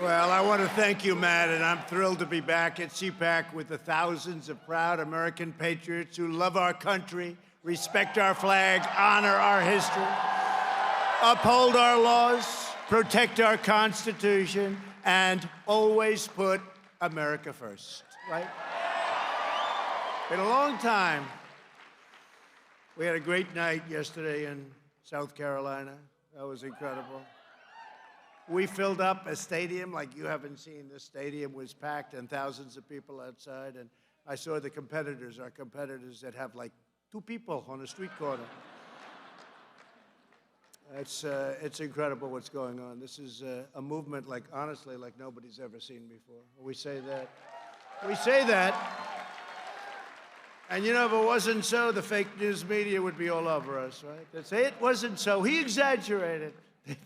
Well, I want to thank you, Matt, and I'm thrilled to be back at CPAC with the thousands of proud American patriots who love our country, respect our flag, honor our history, uphold our laws, protect our Constitution, and always put America first, right? Been a long time. We had a great night yesterday in South Carolina. That was incredible. We filled up a stadium like you haven't seen. This stadium was packed and thousands of people outside. And I saw the competitors, our competitors that have like 2 people on a street corner. It's incredible what's going on. This is a movement like, honestly, like nobody's ever seen before. We say that. We say that. And you know, if it wasn't so, the fake news media would be all over us, right? They'd say it wasn't so. He exaggerated.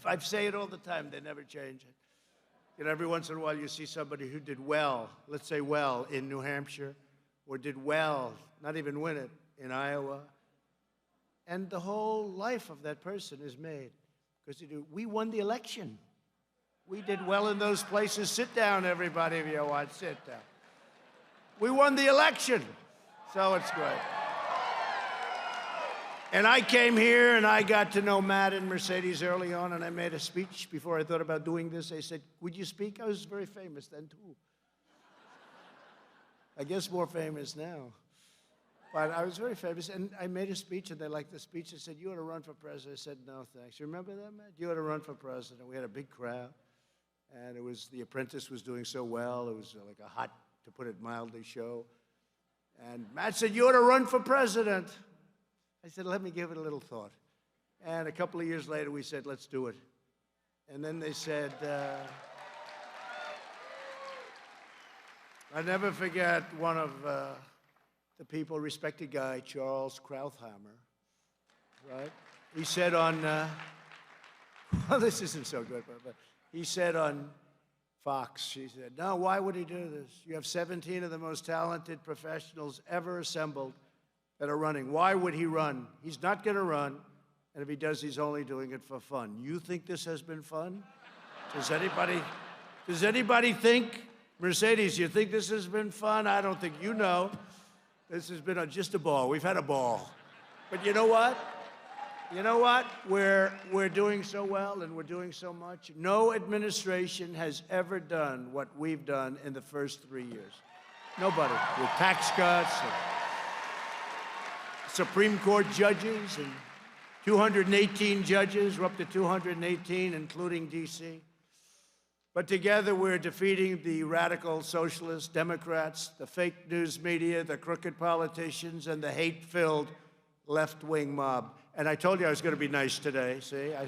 I say it all the time. They never change it. You know, every once in a while you see somebody who did well, let's say well, in New Hampshire, or did well, not even win it, in Iowa. And the whole life of that person is made. Because we won the election. We did well in those places. Sit down, everybody, if you want. Sit down. We won the election. So it's great. And I came here and I got to know Matt and Mercedes early on, and I made a speech before I thought about doing this. They said, would you speak? I was very famous then, too. I guess more famous now. But I was very famous, and I made a speech, and they liked the speech. They said, you ought to run for president. I said, no, thanks. You remember that, Matt? You ought to run for president. We had a big crowd, and it was, The Apprentice was doing so well. It was like a hot, to put it mildly, show. And Matt said, you ought to run for president. I said, let me give it a little thought. And a couple of years later, we said, let's do it. And then they said, I never forget one of the people, respected guy, Charles Krauthammer, right? He said on, well, this isn't so good, but he said on Fox, he said, no, why would he do this? You have 17 of the most talented professionals ever assembled that are running. Why would he run? He's not going to run, and if he does, he's only doing it for fun. You think this has been fun? Does anybody think, Mercedes, you think this has been fun? I don't think you know. This has been just a ball. We've had a ball. But you know what? You know what? We're doing so well and we're doing so much. No administration has ever done what we've done in the first 3 years. Nobody. With tax cuts and Supreme Court judges and 218 judges. We're up to 218, including D.C. But together we're defeating the radical socialists, Democrats, the fake news media, the crooked politicians, and the hate-filled left-wing mob. And I told you I was going to be nice today, see? I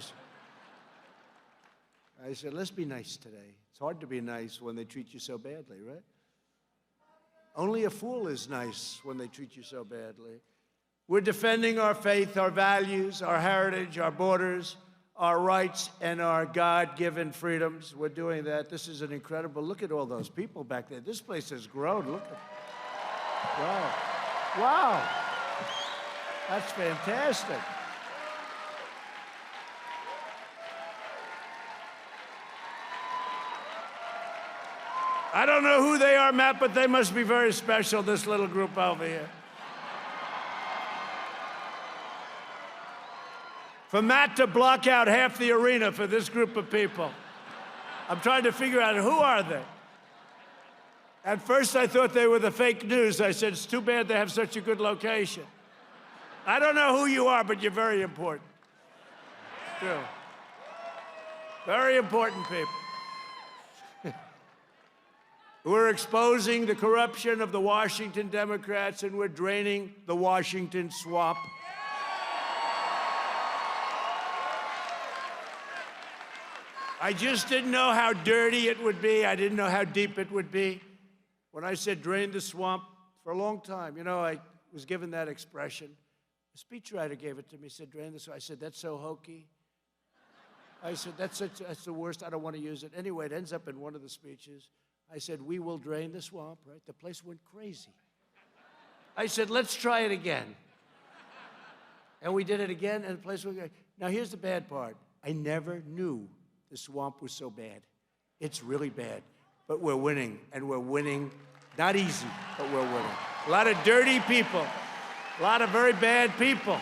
said, let's be nice today. It's hard to be nice when they treat you so badly, right? Only a fool is nice when they treat you so badly. We're defending our faith, our values, our heritage, our borders, our rights, and our God-given freedoms. We're doing that. This is an incredible, look at all those people back there. This place has grown, look at, wow. Wow, that's fantastic. I don't know who they are, Matt, but they must be very special, this little group over here. For Matt to block out half the arena for this group of people. I'm trying to figure out, who are they? At first, I thought they were the fake news. I said, it's too bad they have such a good location. I don't know who you are, but you're very important. True. Very important people. We're exposing the corruption of the Washington Democrats, and we're draining the Washington swamp. I just didn't know how dirty it would be. I didn't know how deep it would be. When I said drain the swamp, for a long time, you know, I was given that expression. A speechwriter gave it to me. He said, drain the swamp. I said, that's so hokey. I said, that's the worst. I don't want to use it. Anyway, it ends up in one of the speeches. I said, we will drain the swamp, right? The place went crazy. I said, let's try it again. And we did it again, and the place went crazy. Now, here's the bad part. I never knew the swamp was so bad. It's really bad. But we're winning, and we're winning. Not easy, but we're winning. A lot of dirty people, a lot of very bad people.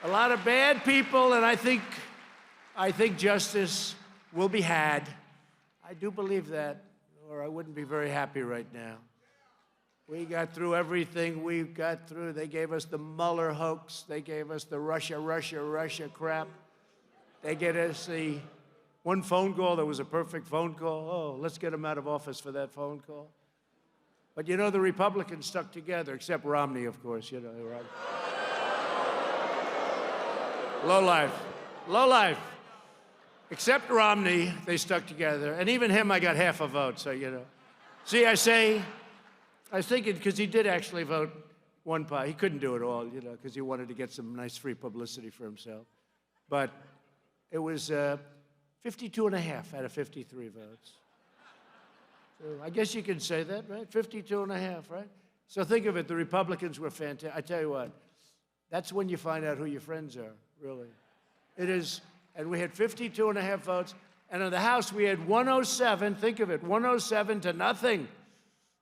A lot of bad people, and I think justice will be had. I do believe that, or I wouldn't be very happy right now. We got through everything we got through. They gave us the Mueller hoax. They gave us the Russia crap. They gave us the one phone call that was a perfect phone call. Oh, let's get him out of office for that phone call. But you know, the Republicans stuck together, except Romney, of course, you know. Low life. Except Romney, they stuck together. And even him, I got half a vote, so, you know. See, I was thinking, because he did actually vote one part. He couldn't do it all, you know, because he wanted to get some nice free publicity for himself. But it was 52 and a half out of 53 votes. So I guess you can say that, right? 52 and a half, right? So think of it, the Republicans were fantastic. I tell you what, that's when you find out who your friends are, really. It is, and we had 52 and a half votes, and in the House we had 107, think of it, 107 to nothing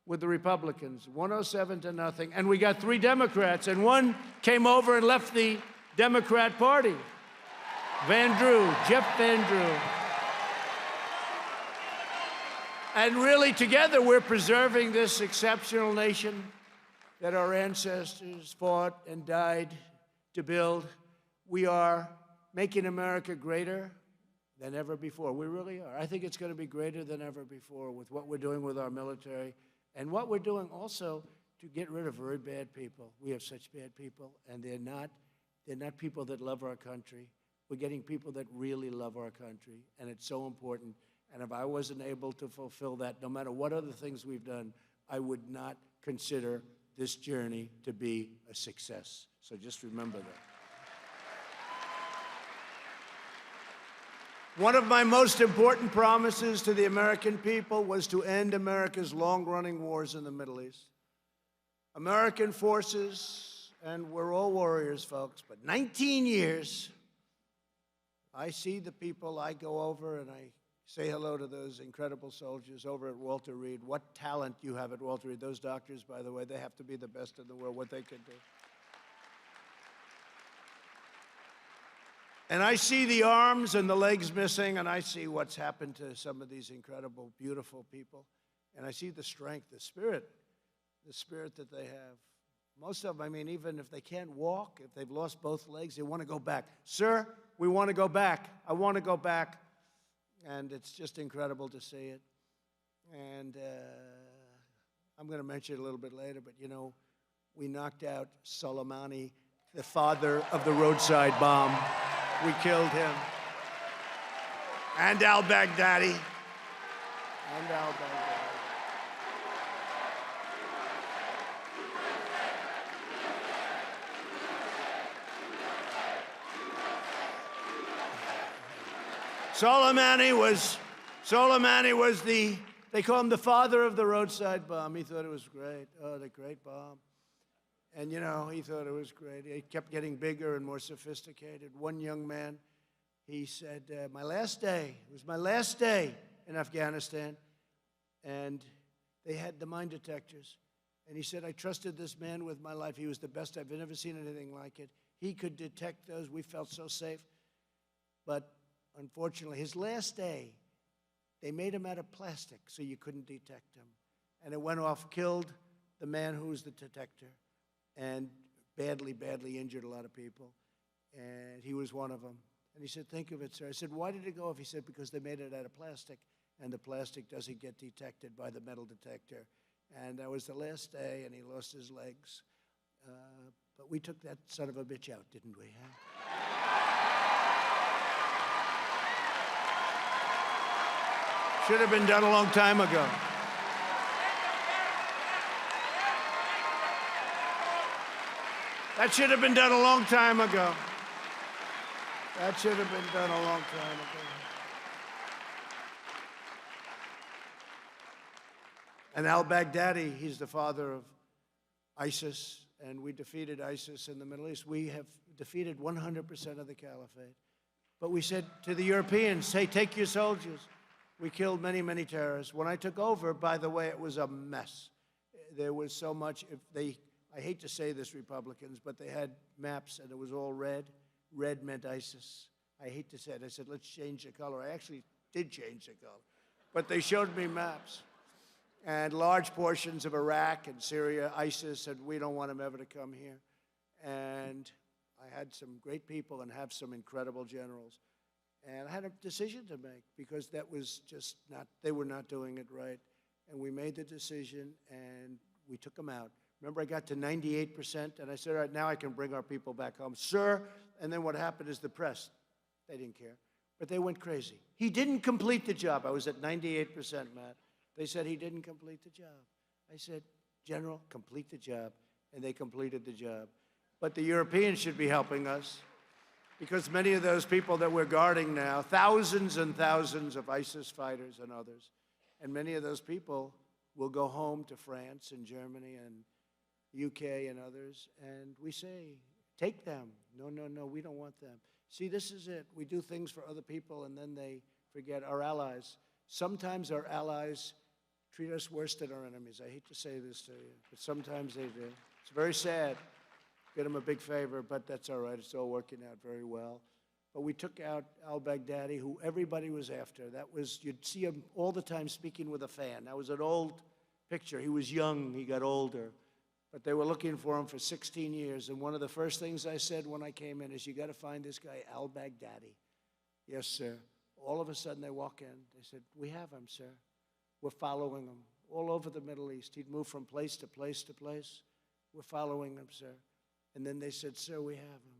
with the Republicans, 107 to nothing, and we got 3 Democrats, and one came over and left the Democrat Party. Jeff Van Drew. And really, together, we're preserving this exceptional nation that our ancestors fought and died to build. We are making America greater than ever before. We really are. I think it's going to be greater than ever before with what we're doing with our military and what we're doing also to get rid of very bad people. We have such bad people, and they're not people that love our country. We're getting people that really love our country, and it's so important. And if I wasn't able to fulfill that, no matter what other things we've done, I would not consider this journey to be a success. So just remember that. One of my most important promises to the American people was to end America's long-running wars in the Middle East. American forces, and we're all warriors, folks, but 19 years, I see the people, I go over and I say hello to those incredible soldiers over at Walter Reed. What talent you have at Walter Reed. Those doctors, by the way, they have to be the best in the world, what they can do. And I see the arms and the legs missing, and I see what's happened to some of these incredible, beautiful people. And I see the strength, the spirit that they have. Most of them, I mean, even if they can't walk, if they've lost both legs, they want to go back. Sir, we want to go back. I want to go back. And it's just incredible to see it. And I'm going to mention it a little bit later, but, you know, we knocked out Soleimani, the father of the roadside bomb. We killed him. And al-Baghdadi. Soleimani was they call him the father of the roadside bomb. He thought it was great. Oh, the great bomb. And, you know, he thought it was great. It kept getting bigger and more sophisticated. One young man, he said, it was my last day in Afghanistan, and they had the mine detectors. And he said, I trusted this man with my life. He was the best. I've never seen anything like it. He could detect those. We felt so safe. But unfortunately, his last day, they made him out of plastic so you couldn't detect him. And it went off, killed the man who was the detector, and badly, badly injured a lot of people. And he was one of them. And he said, think of it, sir. I said, why did it go off? He said, because they made it out of plastic, and the plastic doesn't get detected by the metal detector. And that was the last day, and he lost his legs. But we took that son of a bitch out, didn't we? Huh? Should have been done a long time ago. That should have been done a long time ago. That should have been done a long time ago. And al-Baghdadi, he's the father of ISIS, and we defeated ISIS in the Middle East. We have defeated 100% of the caliphate. But we said to the Europeans, hey, take your soldiers. We killed many, many terrorists. When I took over, by the way, it was a mess. There was so much, I hate to say this, Republicans, but they had maps and it was all red. Red meant ISIS. I hate to say it. I said, let's change the color. I actually did change the color. But they showed me maps. And large portions of Iraq and Syria, ISIS said, we don't want them ever to come here. And I had some great people and have some incredible generals. And I had a decision to make because that was just not, they were not doing it right. And we made the decision and we took them out. Remember, I got to 98%, and I said, all right, now I can bring our people back home. Sir, and then what happened is the press, they didn't care, but they went crazy. He didn't complete the job. I was at 98%, Matt. They said he didn't complete the job. I said, General, complete the job, and they completed the job. But the Europeans should be helping us because many of those people that we're guarding now, thousands and thousands of ISIS fighters and others, and many of those people will go home to France and Germany and UK and others, and we say, take them. No, no, no, we don't want them. See, this is it. We do things for other people, and then they forget our allies. Sometimes our allies treat us worse than our enemies. I hate to say this to you, but sometimes they do. It's very sad. Did them a big favor, but that's all right. It's all working out very well. But we took out al-Baghdadi, who everybody was after. That was, you'd see him all the time speaking with a fan. That was an old picture. He was young. He got older. But they were looking for him for 16 years. And one of the first things I said when I came in is, you got to find this guy, al-Baghdadi. Yes, sir. All of a sudden, they walk in. They said, we have him, sir. We're following him all over the Middle East. He'd move from place to place to place. We're following him, sir. And then they said, sir, we have him.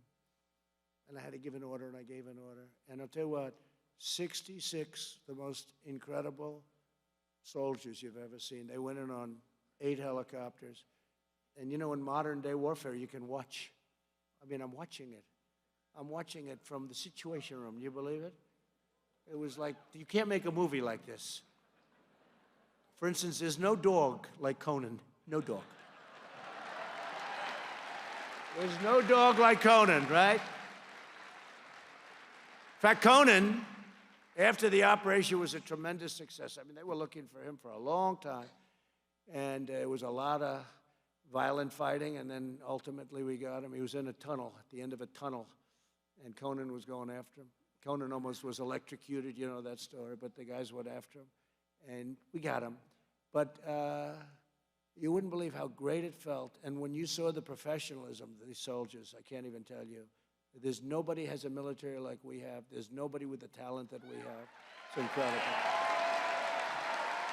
And I had to give an order, and I gave an order. And I'll tell you what, 66, the most incredible soldiers you've ever seen. They went in on 8 helicopters. And you know, in modern day warfare, you can watch. I mean, I'm watching it. I'm watching it from the Situation Room. You believe it? It was like, you can't make a movie like this. For instance, there's no dog like Conan. No dog. There's no dog like Conan, right? In fact, Conan, after the operation, was a tremendous success. I mean, they were looking for him for a long time. And it was a lot of violent fighting, and then ultimately we got him. He was in a tunnel, at the end of a tunnel, and Conan was going after him. Conan almost was electrocuted, you know that story, but the guys went after him, and we got him. But you wouldn't believe how great it felt, and when you saw the professionalism of these soldiers, I can't even tell you. There's nobody has a military like we have. There's nobody with the talent that we have. It's incredible.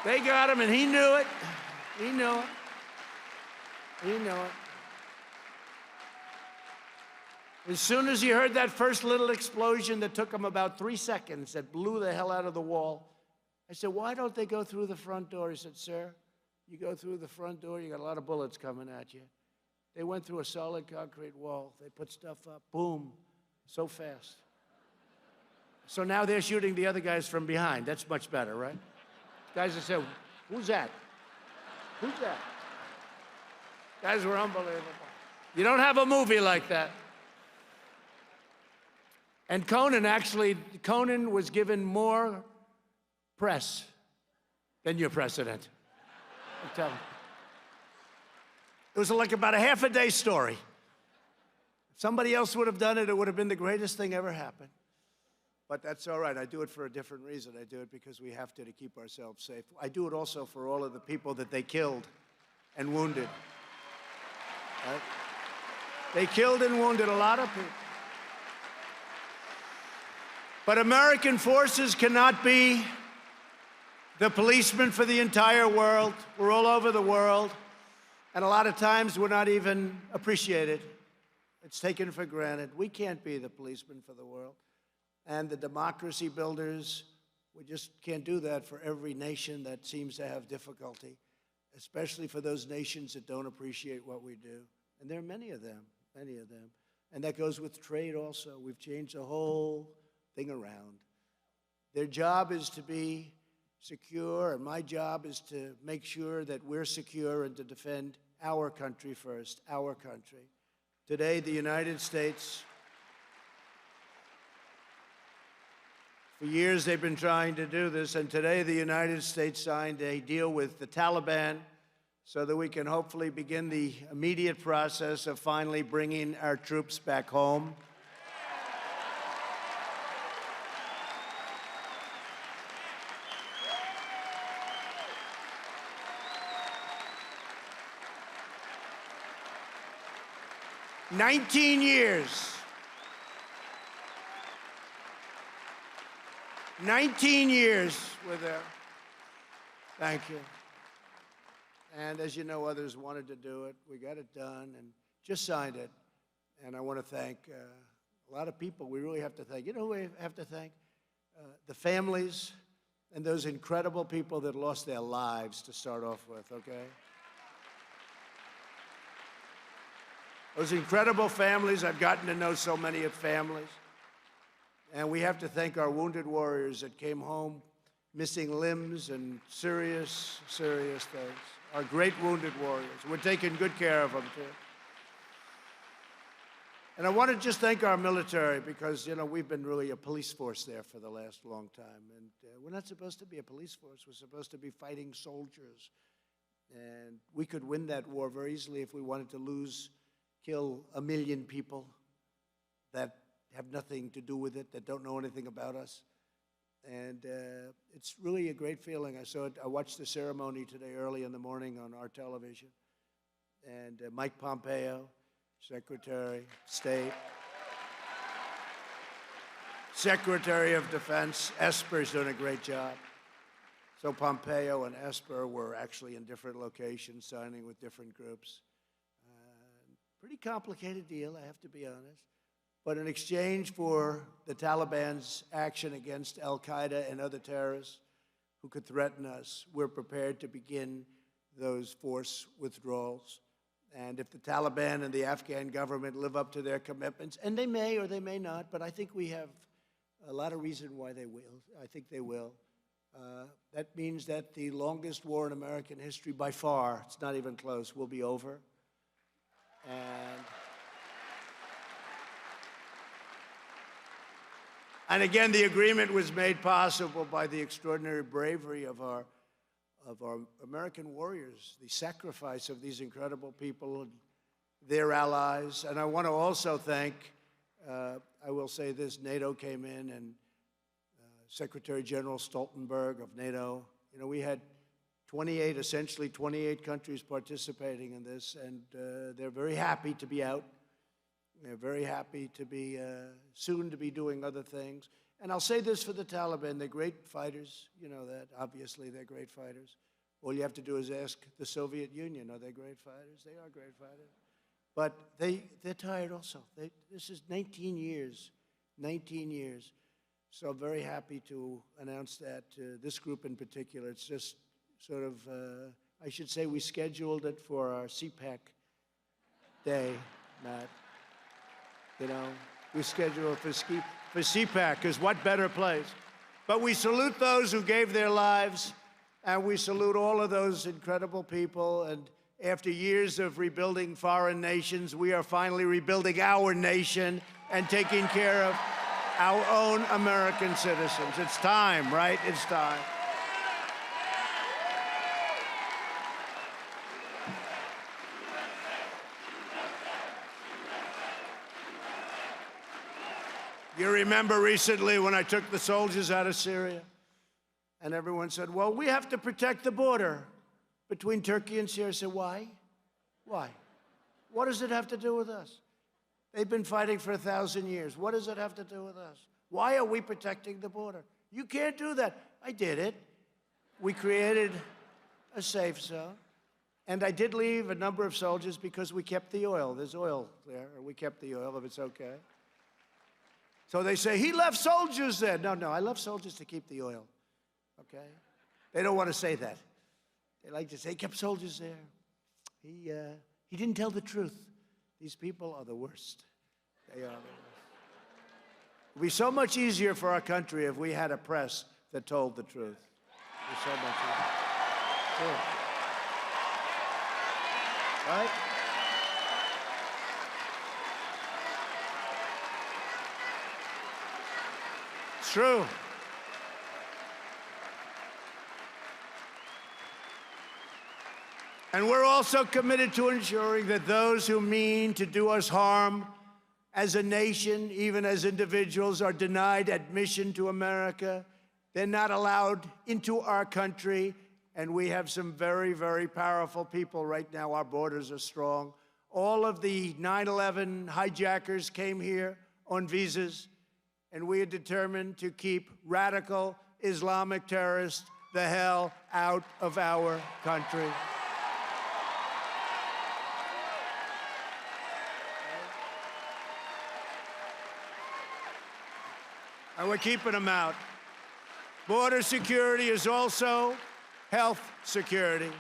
They got him, and he knew it. He knew it. You know it. As soon as he heard that first little explosion that took him about 3 seconds, that blew the hell out of the wall, I said, why don't they go through the front door? He said, sir, you go through the front door, you got a lot of bullets coming at you. They went through a solid concrete wall. They put stuff up, boom, so fast. So now they're shooting the other guys from behind. That's much better, right? Guys have said, who's that? Who's that? Guys were unbelievable. You don't have a movie like that. And Conan was given more press than your president. I'm telling you. It was like about a half-a-day story. If somebody else would have done it, it would have been the greatest thing ever happened. But that's all right. I do it for a different reason. I do it because we have to keep ourselves safe. I do it also for all of the people that they killed and wounded. Right? They killed and wounded a lot of people. But American forces cannot be the policeman for the entire world. We're all over the world. And a lot of times we're not even appreciated. It's taken for granted. We can't be the policeman for the world. And the democracy builders, we just can't do that for every nation that seems to have difficulty, especially for those nations that don't appreciate what we do. And there are many of them, many of them. And that goes with trade also. We've changed the whole thing around. Their job is to be secure, and my job is to make sure that we're secure and to defend our country first, our country. Today, the United States, For years, they've been trying to do this, and today the United States signed a deal with the Taliban so that we can hopefully begin the immediate process of finally bringing our troops back home. "19 years. 19 years we're there. Thank you. And as you know, others wanted to do it. We got it done and just signed it. And I want to thank a lot of people we really have to thank. You know who we have to thank? The families and those incredible people that lost their lives to start off with, okay? Those incredible families. I've gotten to know so many of families. And we have to thank our wounded warriors that came home missing limbs and serious, serious things. Our great wounded warriors. We're taking good care of them, too. And I want to just thank our military because, you know, we've been really a police force there for the last long time. And we're not supposed to be a police force. We're supposed to be fighting soldiers. And we could win that war very easily if we wanted to kill 1 million people that have nothing to do with it, that don't know anything about us. And it's really a great feeling. I watched the ceremony today early in the morning on our television. And Mike Pompeo, Secretary of State, Secretary of Defense, Esper's doing a great job. So Pompeo and Esper were actually in different locations, signing with different groups. Pretty complicated deal, I have to be honest. But in exchange for the Taliban's action against al-Qaeda and other terrorists who could threaten us, we're prepared to begin those force withdrawals. And if the Taliban and the Afghan government live up to their commitments, and they may or they may not, but I think we have a lot of reason why they will. I think they will. That means that the longest war in American history by far, it's not even close, will be over. And again, the agreement was made possible by the extraordinary bravery of our American warriors, the sacrifice of these incredible people and their allies. And I want to also thank, I will say this, NATO came in and Secretary General Stoltenberg of NATO, you know, we had essentially 28 countries participating in this, and they're very happy to be out. They're very happy to be, soon to be doing other things. And I'll say this for the Taliban, they're great fighters. You know that, obviously, they're great fighters. All you have to do is ask the Soviet Union, are they great fighters? They are great fighters. But they're tired also. This is 19 years, 19 years. So I'm very happy to announce that to this group in particular. It's just sort of, I should say we scheduled it for our CPAC day, Matt. You know, we scheduled for CPAC, because what better place? But we salute those who gave their lives, and we salute all of those incredible people. And after years of rebuilding foreign nations, we are finally rebuilding our nation and taking care of our own American citizens. It's time, right? It's time. You remember recently when I took the soldiers out of Syria, and everyone said, well, we have to protect the border between Turkey and Syria. I said, why? Why? What does it have to do with us? They've been fighting for 1,000 years. What does it have to do with us? Why are we protecting the border? You can't do that. I did it. We created a safe zone. And I did leave a number of soldiers because we kept the oil. There's oil there. We kept the oil, if it's okay. So they say, he left soldiers there. No, I left soldiers to keep the oil, okay? They don't want to say that. They like to say, he kept soldiers there. He didn't tell the truth. These people are the worst. They are the worst. It would be so much easier for our country if we had a press that told the truth. It would be so much easier. Sure. Right? True. And we're also committed to ensuring that those who mean to do us harm as a nation, even as individuals, are denied admission to America. They're not allowed into our country. And we have some very, very powerful people right now. Our borders are strong. All of the 9/11 hijackers came here on visas, and we are determined to keep radical Islamic terrorists the hell out of our country. And we're keeping them out. Border security is also health security.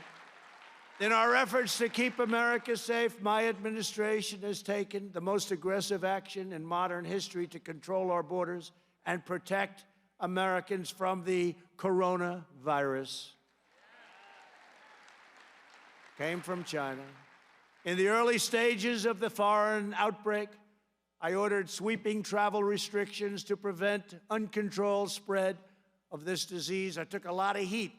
In our efforts to keep America safe, my administration has taken the most aggressive action in modern history to control our borders and protect Americans from the coronavirus. Came from China. In the early stages of the foreign outbreak, I ordered sweeping travel restrictions to prevent uncontrolled spread of this disease. I took a lot of heat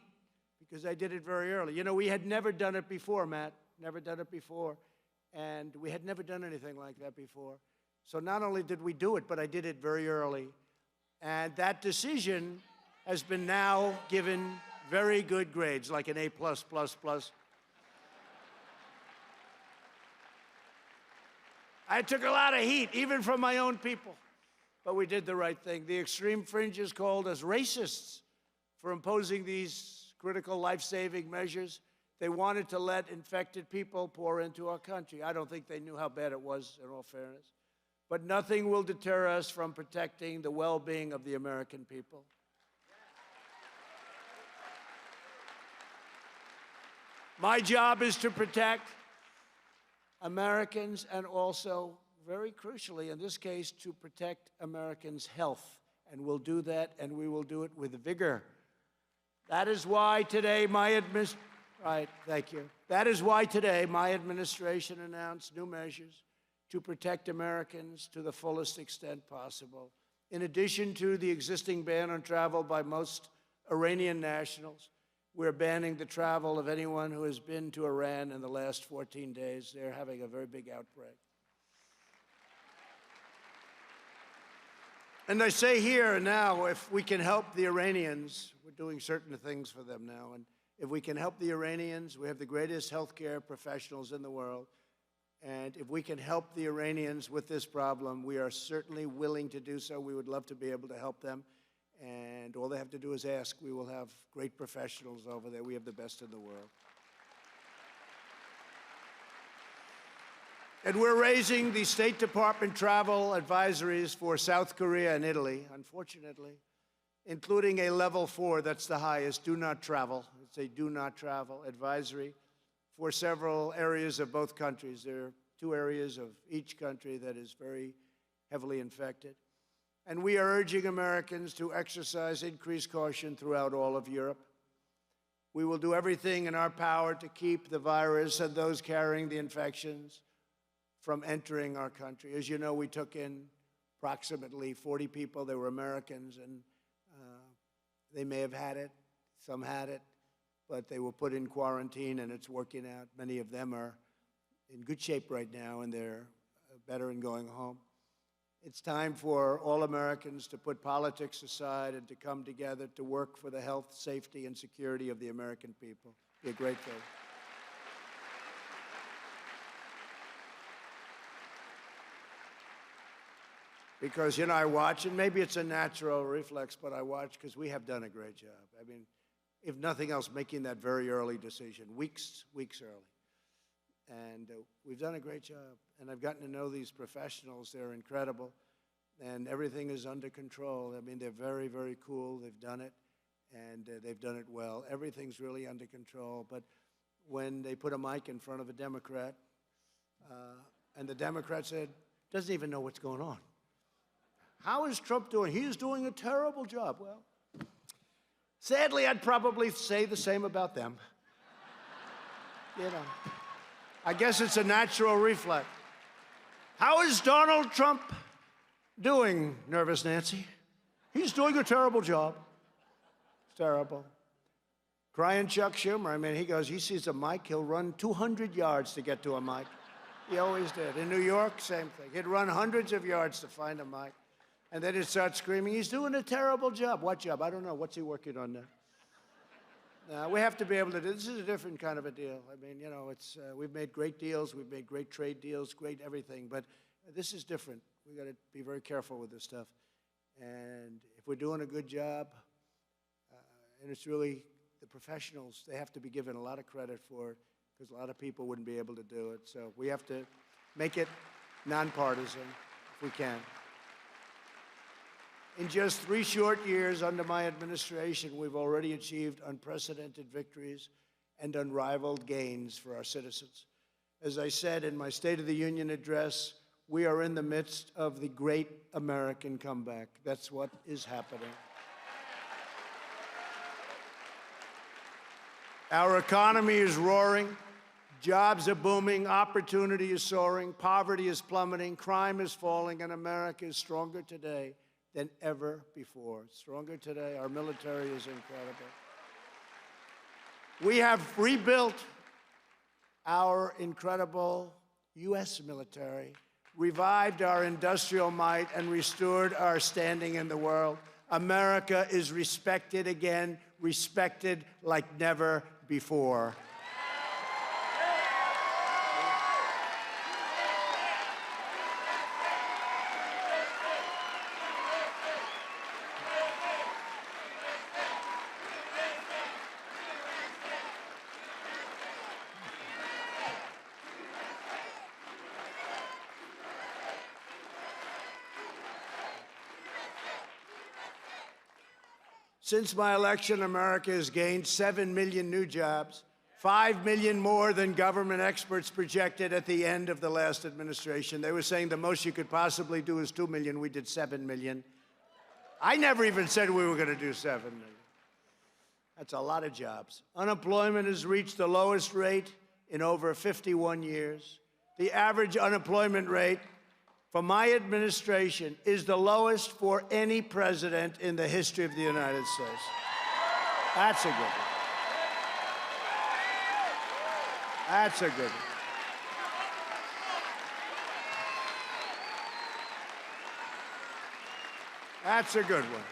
because I did it very early. You know, we had never done it before, Matt, never done it before. And we had never done anything like that before. So not only did we do it, but I did it very early. And that decision has been now given very good grades, like an A+++. I took a lot of heat, even from my own people. But we did the right thing. The extreme fringes called us racists for imposing these critical life-saving measures. They wanted to let infected people pour into our country. I don't think they knew how bad it was, in all fairness. But nothing will deter us from protecting the well-being of the American people. My job is to protect Americans and also, very crucially in this case, to protect Americans' health. And we'll do that, and we will do it with vigor. That is why today That is why today my administration announced new measures to protect Americans to the fullest extent possible. In addition to the existing ban on travel by most Iranian nationals, we're banning the travel of anyone who has been to Iran in the last 14 days. They're having a very big outbreak. And I say here and now, if we can help the Iranians, we're doing certain things for them now, and if we can help the Iranians, we have the greatest healthcare professionals in the world, and if we can help the Iranians with this problem, we are certainly willing to do so. We would love to be able to help them. And all they have to do is ask. We will have great professionals over there. We have the best in the world. And we're raising the State Department travel advisories for South Korea and Italy, unfortunately, including a level 4, that's the highest, do not travel. It's a do not travel advisory for several areas of both countries. There are 2 areas of each country that is very heavily infected. And we are urging Americans to exercise increased caution throughout all of Europe. We will do everything in our power to keep the virus and those carrying the infections from entering our country. As you know, we took in approximately 40 people. They were Americans, and they may have had it. Some had it, but they were put in quarantine, and it's working out. Many of them are in good shape right now, and they're better and going home. It's time for all Americans to put politics aside and to come together to work for the health, safety, and security of the American people. It'd be a great thing. Because, you know, I watch, and maybe it's a natural reflex, but I watch because we have done a great job. I mean, if nothing else, making that very early decision, weeks early. And we've done a great job. And I've gotten to know these professionals. They're incredible. And everything is under control. I mean, they're very, very cool. They've done it. And they've done it well. Everything's really under control. But when they put a mic in front of a Democrat, and the Democrat said, doesn't even know what's going on. How is Trump doing? He's doing a terrible job. Well, sadly, I'd probably say the same about them. You know, I guess it's a natural reflex. How is Donald Trump doing, Nervous Nancy? He's doing a terrible job. It's terrible. Crying Chuck Schumer. I mean, he sees a mic, he'll run 200 yards to get to a mic. He always did. In New York, same thing. He'd run hundreds of yards to find a mic. And then he'd start screaming, he's doing a terrible job. What job? I don't know. What's he working on now? Now, we have to be able to do, this is a different kind of a deal. I mean, you know, we've made great deals, we've made great trade deals, great everything, but this is different. We got to be very careful with this stuff. And if we're doing a good job, and it's really the professionals, they have to be given a lot of credit for it, because a lot of people wouldn't be able to do it. So we have to make it nonpartisan if we can. In just 3 short years under my administration, we've already achieved unprecedented victories and unrivaled gains for our citizens. As I said in my State of the Union address, we are in the midst of the great American comeback. That's what is happening. Our economy is roaring, jobs are booming, opportunity is soaring, poverty is plummeting, crime is falling, and America is stronger today than ever before. Stronger today. Our military is incredible. We have rebuilt our incredible U.S. military, revived our industrial might, and restored our standing in the world. America is respected again, respected like never before. Since my election, America has gained 7 million new jobs, 5 million more than government experts projected at the end of the last administration. They were saying the most you could possibly do is 2 million. We did 7 million. I never even said we were going to do 7 million. That's a lot of jobs. Unemployment has reached the lowest rate in over 51 years. The average unemployment rate for my administration is the lowest for any president in the history of the United States. That's a good one. That's a good one. That's a good one.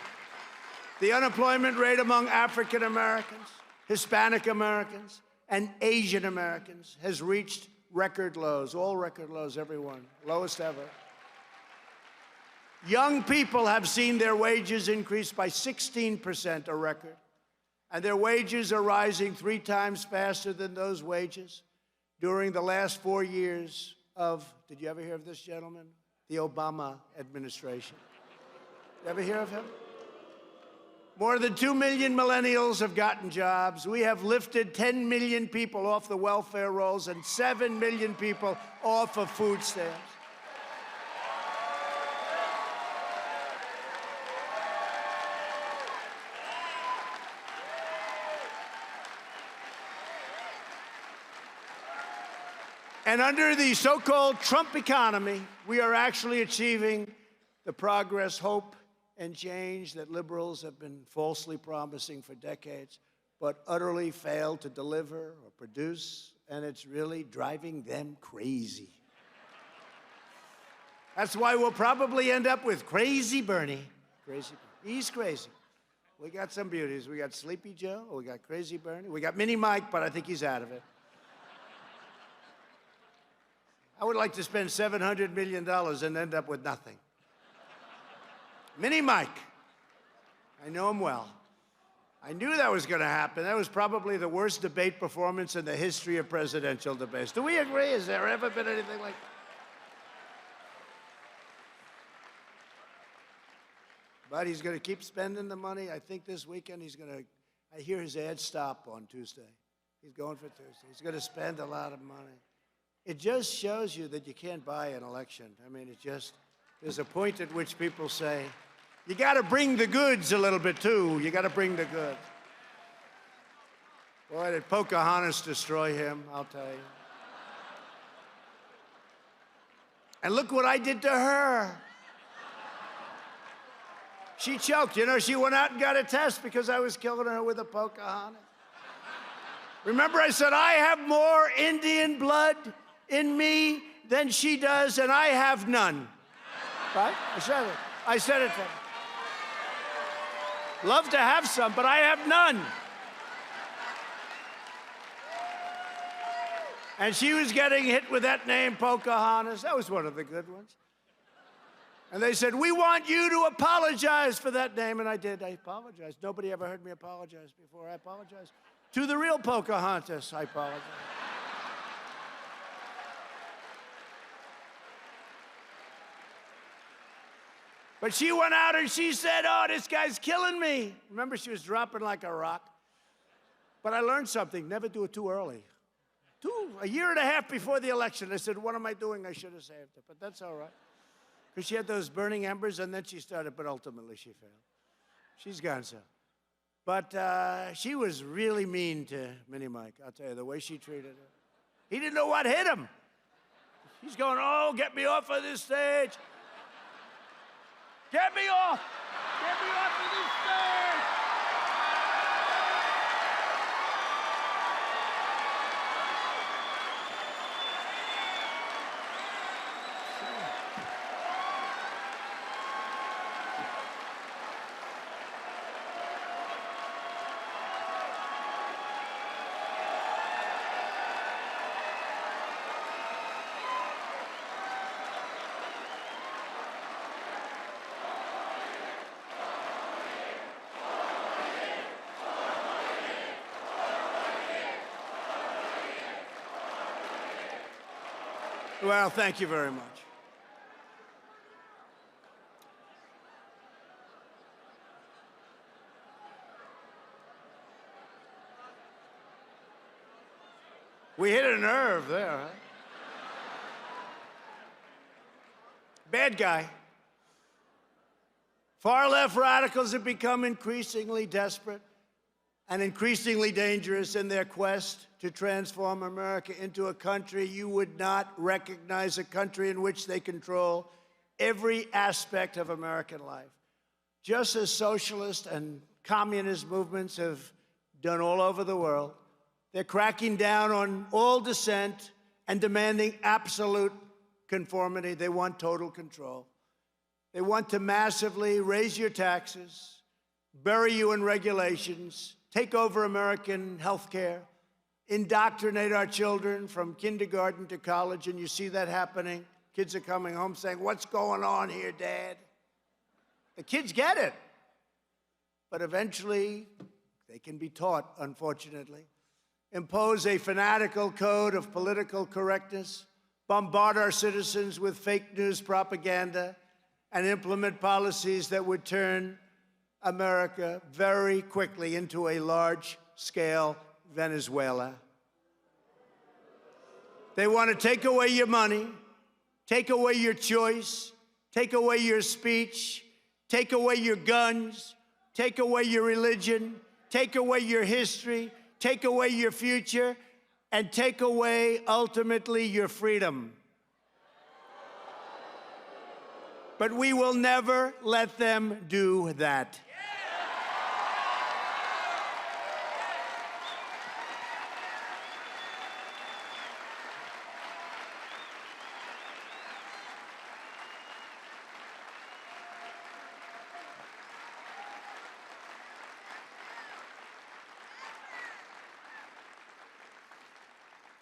The unemployment rate among African Americans, Hispanic Americans, and Asian Americans has reached record lows, all record lows, everyone, lowest ever. Young people have seen their wages increase by 16%, a record. And their wages are rising 3 times faster than those wages during the last 4 years of, did you ever hear of this gentleman? The Obama administration. You ever hear of him? More than 2 million millennials have gotten jobs. We have lifted 10 million people off the welfare rolls and 7 million people off of food stamps. And under the so-called Trump economy, we are actually achieving the progress, hope, and change that liberals have been falsely promising for decades, but utterly failed to deliver or produce, and it's really driving them crazy. That's why we'll probably end up with Crazy Bernie. Crazy Bernie. He's crazy. We got some beauties. We got Sleepy Joe, we got Crazy Bernie, we got Mini Mike, but I think he's out of it. I would like to spend $700 million and end up with nothing. Mini Mike. I know him well. I knew that was going to happen. That was probably the worst debate performance in the history of presidential debates. Do we agree? Has there ever been anything like that? But he's going to keep spending the money. I think this weekend he's going to, I hear his ad stop on Tuesday. He's going for Tuesday. He's going to spend a lot of money. It just shows you that you can't buy an election. I mean, it just, there's a point at which people say, you got to bring the goods a little bit, too. You got to bring the goods. Boy, did Pocahontas destroy him, I'll tell you. And look what I did to her. She choked. You know, she went out and got a test because I was killing her with a Pocahontas. Remember I said, I have more Indian blood in me than she does, and I have none. Right? I said it. I said it to her. Love to have some, but I have none. And she was getting hit with that name, Pocahontas. That was one of the good ones. And they said, we want you to apologize for that name. And I did. I apologized. Nobody ever heard me apologize before. I apologized. To the real Pocahontas, I apologize. But she went out and she said, oh, this guy's killing me. Remember, she was dropping like a rock. But I learned something. Never do it too early. A year and a half before the election, I said, what am I doing? I should have saved it. But that's all right. Because she had those burning embers, and then she started, but ultimately she failed. She's gone so. But she was really mean to Mini Mike, I'll tell you, the way she treated her. He didn't know what hit him. He's going, oh, get me off of this stage. Get me off. Get me off of this stage. Well, thank you very much. We hit a nerve there, huh? Bad guy. Far-left radicals have become increasingly desperate and increasingly dangerous in their quest to transform America into a country you would not recognize, a country in which they control every aspect of American life. Just as socialist and communist movements have done all over the world, they're cracking down on all dissent and demanding absolute conformity. They want total control. They want to massively raise your taxes, bury you in regulations, take over American health care, indoctrinate our children from kindergarten to college, and you see that happening. Kids are coming home saying, what's going on here, Dad? The kids get it. But eventually, they can be taught, unfortunately. Impose a fanatical code of political correctness, bombard our citizens with fake news propaganda, and implement policies that would turn America very quickly into a large-scale Venezuela. They want to take away your money, take away your choice, take away your speech, take away your guns, take away your religion, take away your history, take away your future, and take away, ultimately, your freedom. But we will never let them do that.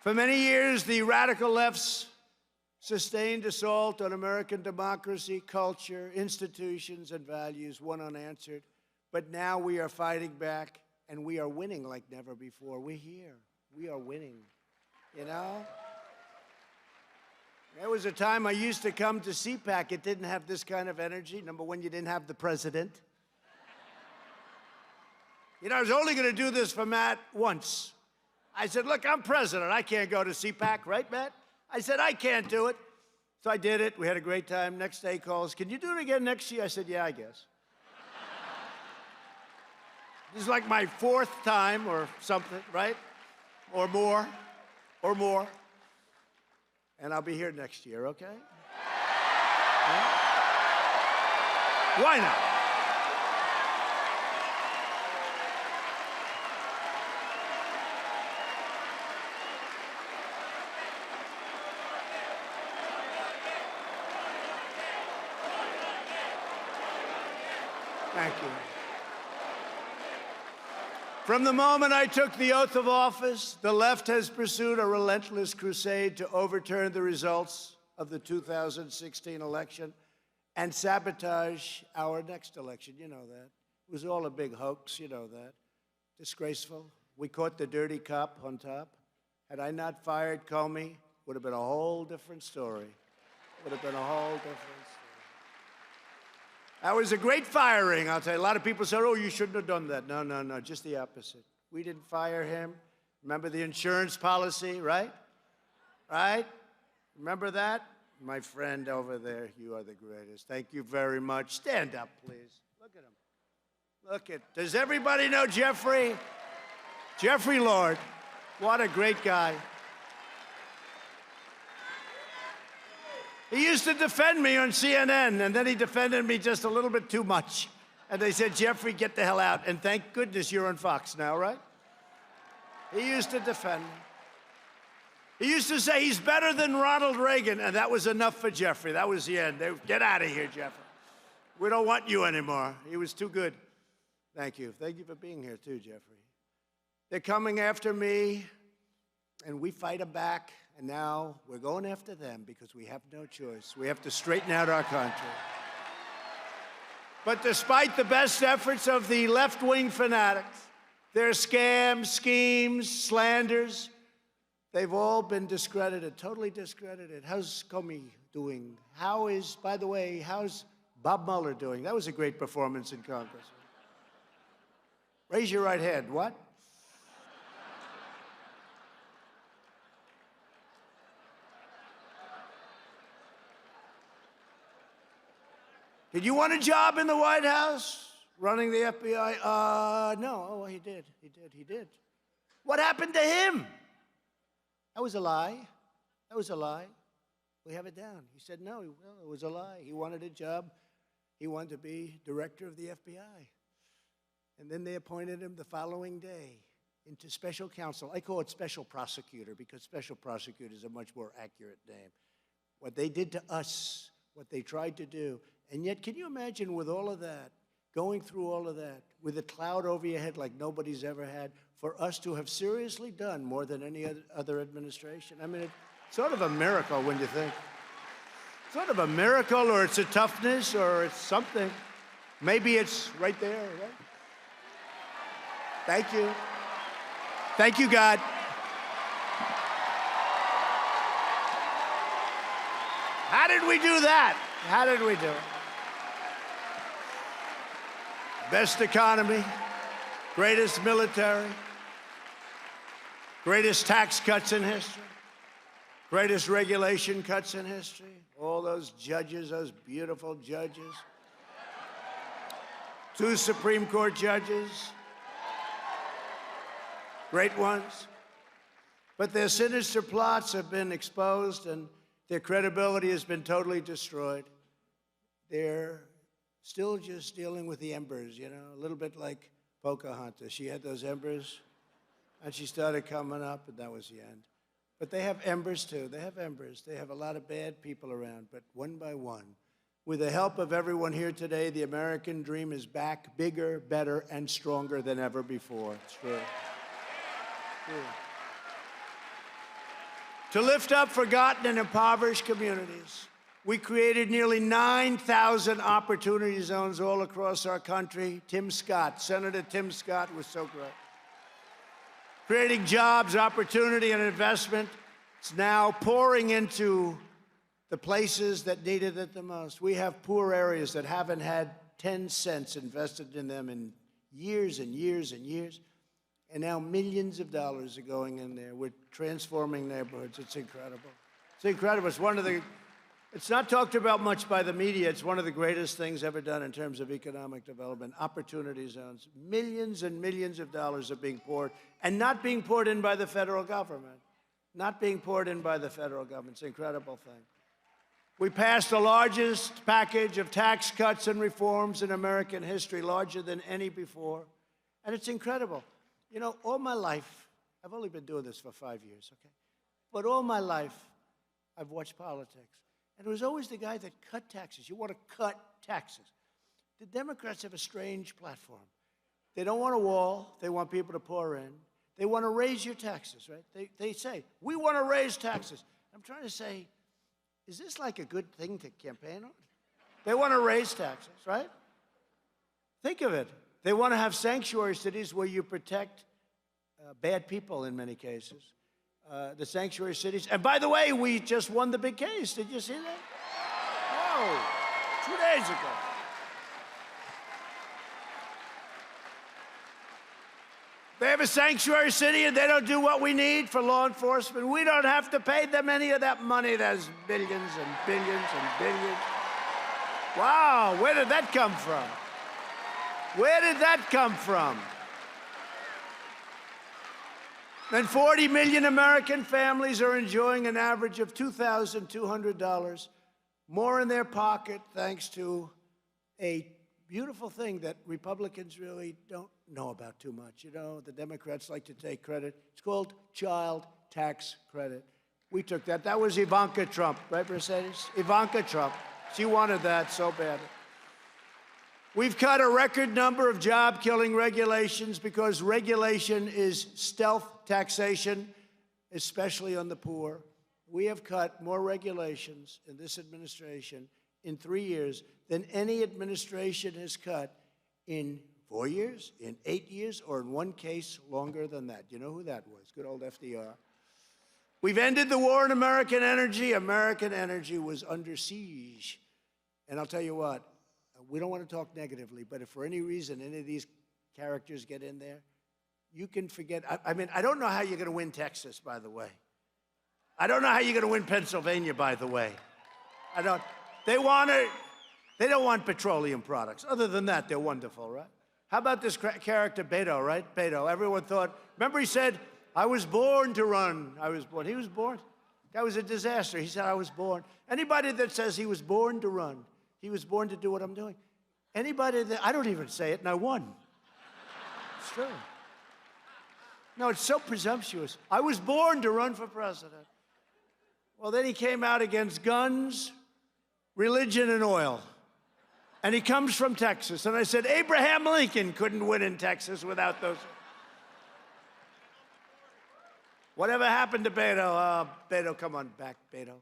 For many years, the radical left's sustained assault on American democracy, culture, institutions, and values went unanswered. But now we are fighting back, and we are winning like never before. We're here. We are winning, you know? There was a time I used to come to CPAC. It didn't have this kind of energy. Number one, you didn't have the president. You know, I was only going to do this for Matt once. I said, look, I'm president. I can't go to CPAC, right, Matt? I said, I can't do it. So I did it. We had a great time. Next day he calls, can you do it again next year? I said, yeah, I guess. This is like my fourth time or something, right? Or more. And I'll be here next year, okay? Yeah? Why not? Thank you. From the moment I took the oath of office, the left has pursued a relentless crusade to overturn the results of the 2016 election and sabotage our next election. You know that. It was all a big hoax, you know that. Disgraceful. We caught the dirty cop on top. Had I not fired Comey, would have been a whole different story. Would have been a whole different story. That was a great firing, I'll tell you. A lot of people said, oh, you shouldn't have done that. No, no, no, just the opposite. We didn't fire him. Remember the insurance policy, right? Right? Remember that? My friend over there, you are the greatest. Thank you very much. Stand up, please. Look at him. Look at, does everybody know Jeffrey? Jeffrey Lord. What a great guy. He used to defend me on CNN, and then he defended me just a little bit too much. And they said, Jeffrey, get the hell out. And thank goodness you're on Fox now, right? He used to defend me. He used to say he's better than Ronald Reagan, and that was enough for Jeffrey. That was the end. Get out of here, Jeffrey. We don't want you anymore. He was too good. Thank you. Thank you for being here, too, Jeffrey. They're coming after me, and we fight them back, and now we're going after them because we have no choice. We have to straighten out our country. But despite the best efforts of the left-wing fanatics, their scams, schemes, slanders, they've all been discredited, totally discredited. How's Comey doing? By the way, how's Bob Mueller doing? That was a great performance in Congress. Raise your right hand. What? Did you want a job in the White House, running the FBI? No. Oh, he did. He did. What happened to him? That was a lie. That was a lie. We have it down. He said no. Well, it was a lie. He wanted a job. He wanted to be director of the FBI. And then they appointed him the following day into special counsel. I call it special prosecutor because special prosecutor is a much more accurate name. What they did to us, what they tried to do. And yet, can you imagine with all of that, going through all of that, with a cloud over your head like nobody's ever had, for us to have seriously done more than any other administration? I mean, it's sort of a miracle when you think. Sort of a miracle, or it's a toughness, or it's something. Maybe it's right there, right? Thank you. Thank you, God. How did we do that? How did we do it? Best economy, greatest military, greatest tax cuts in history, greatest regulation cuts in history. All those judges, those beautiful judges. 2 Supreme Court judges, great ones. But their sinister plots have been exposed and their credibility has been totally destroyed. They're still just dealing with the embers, you know, a little bit like Pocahontas. She had those embers, and she started coming up, and that was the end. But they have embers, too. They have embers. They have a lot of bad people around, but one by one, with the help of everyone here today, the American dream is back, bigger, better, and stronger than ever before. It's true. True. To lift up forgotten and impoverished communities, we created nearly 9,000 opportunity zones all across our country. Tim Scott, Senator Tim Scott was so great. Creating jobs, opportunity, and investment. It's now pouring into the places that needed it the most. We have poor areas that haven't had 10 cents invested in them in years and years and years. And now millions of dollars are going in there. We're transforming neighborhoods. It's incredible. It's incredible. It's not talked about much by the media. It's one of the greatest things ever done in terms of economic development. Opportunity zones. Millions and millions of dollars are being poured, and not being poured in by the federal government. Not being poured in by the federal government. It's an incredible thing. We passed the largest package of tax cuts and reforms in American history, larger than any before. And it's incredible. You know, all my life, I've only been doing this for 5 years, okay? But all my life, I've watched politics. And it was always the guy that cut taxes. You want to cut taxes. The Democrats have a strange platform. They don't want a wall. They want people to pour in. They want to raise your taxes, right? They say, we want to raise taxes. I'm trying to say, is this like a good thing to campaign on? They want to raise taxes, right? Think of it. They want to have sanctuary cities where you protect bad people in many cases. The sanctuary cities. And by the way, we just won the big case. Did you see that? Oh, 2 days ago. They have a sanctuary city and they don't do what we need for law enforcement. We don't have to pay them any of that money. There's billions and billions and billions. Wow, where did that come from? Where did that come from? And 40 million American families are enjoying an average of $2,200 more in their pocket thanks to a beautiful thing that Republicans really don't know about too much. You know, the Democrats like to take credit. It's called child tax credit. We took that. That was Ivanka Trump, right, Mercedes? Ivanka Trump. She wanted that so badly. We've cut a record number of job-killing regulations because regulation is stealth taxation, especially on the poor. We have cut more regulations in this administration in 3 years than any administration has cut in 4 years, in 8 years, or in one case longer than that. You know who that was? Good old FDR. We've ended the war on American energy. American energy was under siege. And I'll tell you what, we don't want to talk negatively, but if for any reason any of these characters get in there, you can forget. I mean, I don't know how you're going to win Texas, by the way. I don't know how you're going to win Pennsylvania, by the way. I don't. They don't want petroleum products. Other than that, they're wonderful, right? How about this character, Beto, right? Beto. Everyone thought, remember he said, I was born to run. I was born. He was born. That was a disaster. He said, I was born. Anybody that says he was born to run, he was born to do what I'm doing. Anybody that, I don't even say it, and I won. It's true. No, it's so presumptuous. I was born to run for president. Well, then he came out against guns, religion, and oil. And he comes from Texas. And I said, Abraham Lincoln couldn't win in Texas without those. Whatever happened to Beto? Beto, come on back, Beto.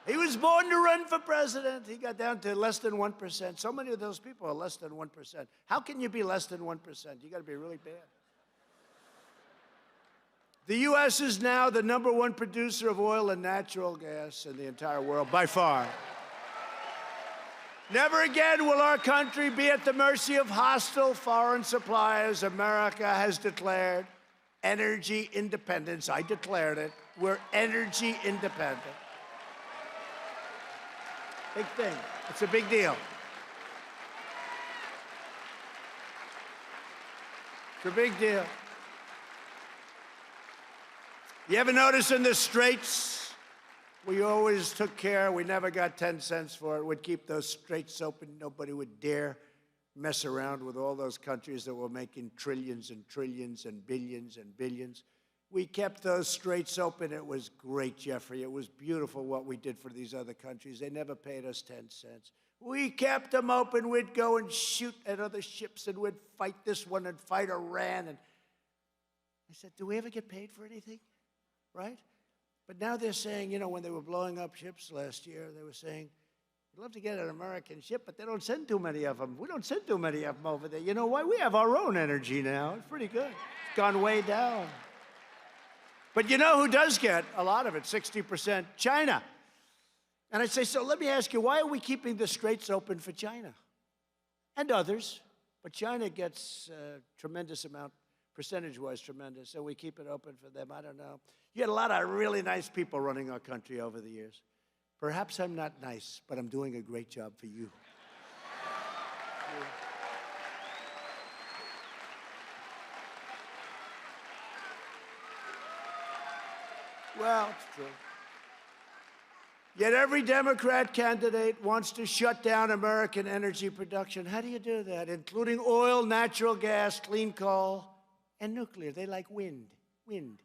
He was born to run for president. He got down to less than 1%. So many of those people are less than 1%. How can you be less than 1%? You got to be really bad. The U.S. is now the #1 producer of oil and natural gas in the entire world, by far. Never again will our country be at the mercy of hostile foreign suppliers. America has declared energy independence. I declared it. We're energy independent. Big thing. It's a big deal. It's a big deal. You ever notice in the straits, we always took care, we never got 10 cents for it. We'd keep those straits open. Nobody would dare mess around with all those countries that were making trillions and trillions and billions and billions. We kept those straits open. It was great, Jeffrey. It was beautiful what we did for these other countries. They never paid us 10 cents. We kept them open. We'd go and shoot at other ships, and we'd fight this one and fight Iran. And I said, do we ever get paid for anything? Right? But now they're saying, you know, when they were blowing up ships last year, they were saying, we'd love to get an American ship, but they don't send too many of them. We don't send too many of them over there. You know why? We have our own energy now. It's pretty good. It's gone way down. But you know who does get a lot of it? 60%, China. And I say, so let me ask you, why are we keeping the straits open for China? And others. But China gets a tremendous amount, percentage-wise tremendous, so we keep it open for them. I don't know. You had a lot of really nice people running our country over the years. Perhaps I'm not nice, but I'm doing a great job for you. Well, it's true. Yet every Democrat candidate wants to shut down American energy production. How do you do that? Including oil, natural gas, clean coal, and nuclear. They like wind. Wind.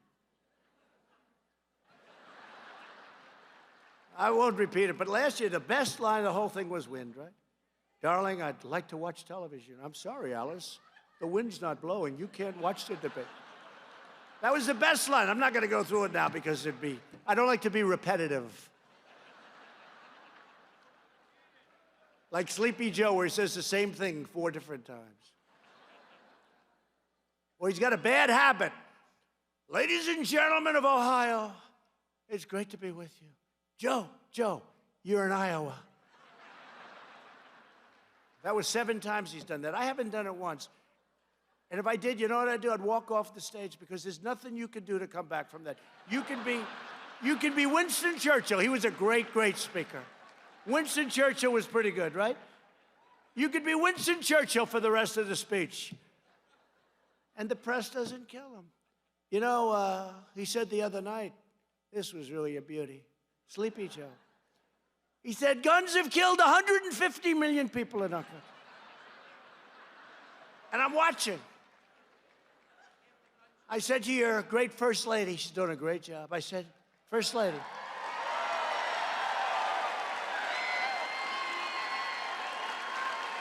I won't repeat it, but last year the best line of the whole thing was wind, right? Darling, I'd like to watch television. I'm sorry, Alice. The wind's not blowing. You can't watch the debate. That was the best line. I'm not going to go through it now because I don't like to be repetitive. Like Sleepy Joe, where he says the same thing 4 different times. Well, he's got a bad habit. Ladies and gentlemen of Ohio, it's great to be with you. Joe, you're in Iowa. That was 7 times he's done that. I haven't done it once. And if I did, you know what I'd do? I'd walk off the stage because there's nothing you can do to come back from that. You can be Winston Churchill. He was a great, great speaker. Winston Churchill was pretty good, right? You could be Winston Churchill for the rest of the speech. And the press doesn't kill him. You know, he said the other night, this was really a beauty. Sleepy Joe. He said, guns have killed 150 million people in our country. And I'm watching. I said to your great First Lady, she's doing a great job. I said, First Lady.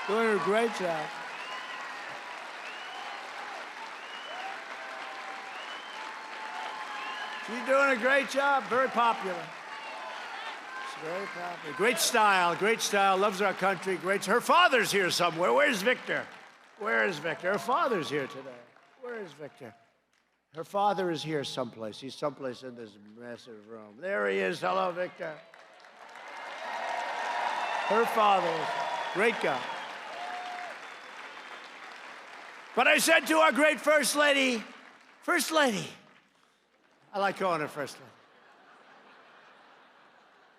Doing a great job. She's doing a great job. Very popular. She's very popular. Great style. Loves our country. Great. Her father's here somewhere. Where's Victor? Where is Victor? Her father's here today. Where is Victor? Her father is here someplace. He's someplace in this massive room. There he is. Hello, Victor. Her father is great guy. But I said to our great First Lady, I like calling her First Lady.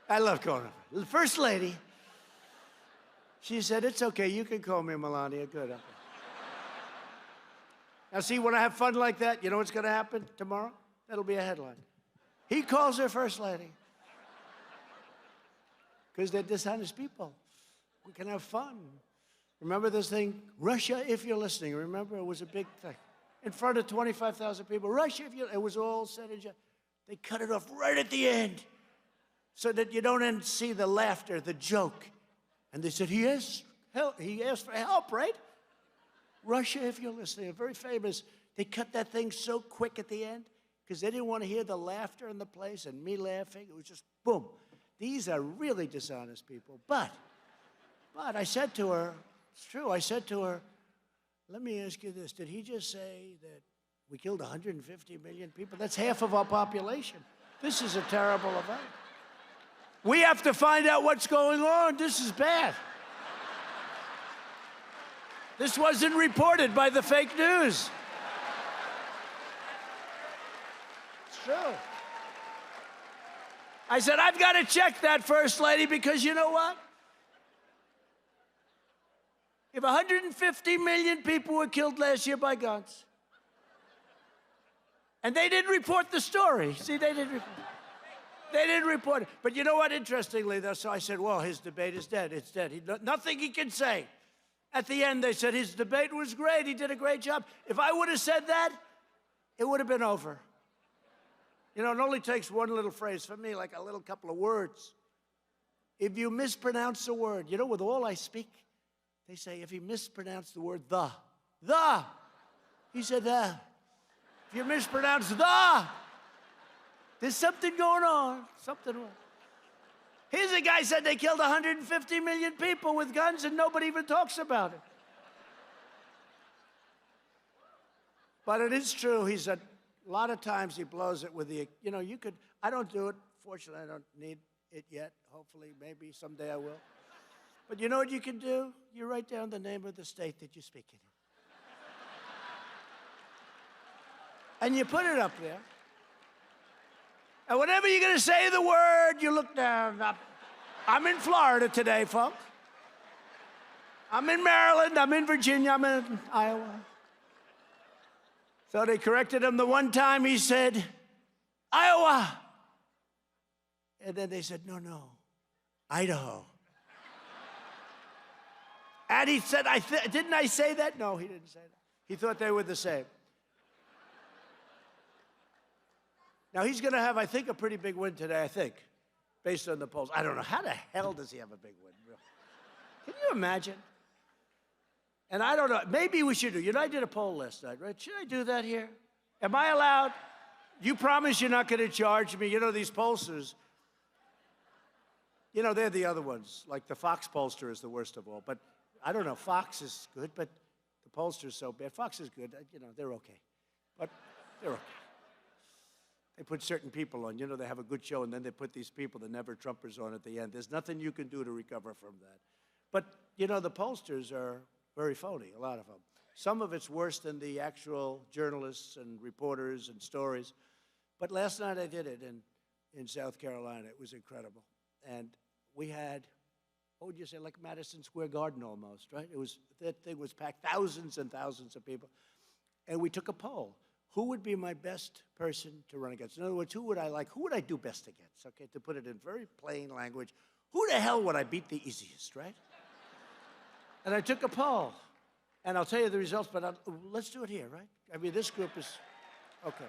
I love calling her First Lady. She said, it's okay, you can call me Melania. Good. Okay. Now see, when I have fun like that, you know what's going to happen tomorrow? That'll be a headline. He calls her First Lady. Because they're dishonest people. We can have fun. Remember this thing? Russia, if you're listening. Remember, it was a big thing. In front of 25,000 people. Russia, if you're... It was all said and done. They cut it off right at the end so that you don't see the laughter, the joke. And they said, he asked for help, right? Russia, if you're listening, very famous. They cut that thing so quick at the end because they didn't want to hear the laughter in the place and me laughing. It was just boom. These are really dishonest people. But I said to her, it's true, I said to her, let me ask you this. Did he just say that we killed 150 million people? That's half of our population. This is a terrible event. We have to find out what's going on. This is bad. This wasn't reported by the fake news. It's true. I said, I've got to check that, First Lady, because you know what? If 150 million people were killed last year by guns, and they didn't report the story. See, they didn't report it. But you know what, interestingly, though, so I said, well, his debate is dead. It's dead. Nothing he can say. At the end, they said, his debate was great. He did a great job. If I would have said that, it would have been over. You know, it only takes one little phrase for me, like a little couple of words. If you mispronounce a word, you know, with all I speak, they say, if he mispronounced the word the, he said the. If you mispronounce the, there's something going on, something wrong. Here's a guy said they killed 150 million people with guns and nobody even talks about it. But it is true, a lot of times he blows it with the, you know, I don't do it. Fortunately, I don't need it yet. Hopefully, maybe someday I will. But you know what you can do? You write down the name of the state that you're speaking in. And you put it up there. And whenever you're going to say the word, you look down. I'm in Florida today, folks. I'm in Maryland. I'm in Virginia. I'm in Iowa. So they corrected him the one time. He said, Iowa. And then they said, no, Idaho. And he said, didn't I say that? No, he didn't say that. He thought they were the same. Now, he's going to have, I think, a pretty big win today, I think, based on the polls. I don't know. How the hell does he have a big win? Can you imagine? And I don't know, maybe we should do, I did a poll last night, right? Should I do that here? Am I allowed? You promise you're not going to charge me? These pollsters, they're the other ones. Like the Fox pollster is the worst of all. But I don't know, Fox is good, but the pollster's so bad. Fox is good, they're okay. But they're okay. They put certain people on, they have a good show, and then they put these people, the never Trumpers, on at the end. There's nothing you can do to recover from that. But, the pollsters are very phony, a lot of them. Some of it's worse than the actual journalists and reporters and stories. But last night I did it in South Carolina. It was incredible. And we had, what would you say, like Madison Square Garden almost, right? That thing was packed, thousands and thousands of people. And we took a poll. Who would be my best person to run against? In other words, who would I do best against? Okay, to put it in very plain language, who the hell would I beat the easiest, right? And I took a poll, and I'll tell you the results, but let's do it here, right? I mean, this group is, okay.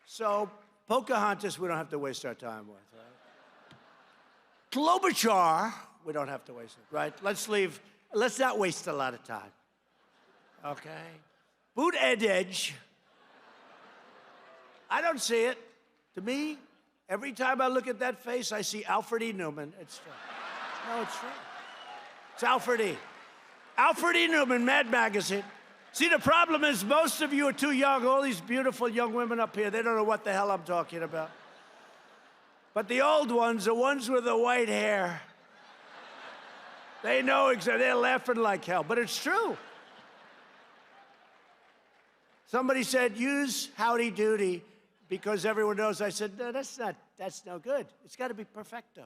So, Pocahontas, we don't have to waste our time with, right? Klobuchar, we don't have to waste it, right? Let's not waste a lot of time, okay? Buttigieg, I don't see it. To me, every time I look at that face, I see Alfred E. Newman. It's true. No, it's true. It's Alfred E. Alfred E. Newman, Mad Magazine. See, the problem is most of you are too young. All these beautiful young women up here, they don't know what the hell I'm talking about. But the old ones, the ones with the white hair, they know exactly. They're laughing like hell, but it's true. Somebody said, use howdy doody because everyone knows. I said, no, that's no good. It's got to be perfecto.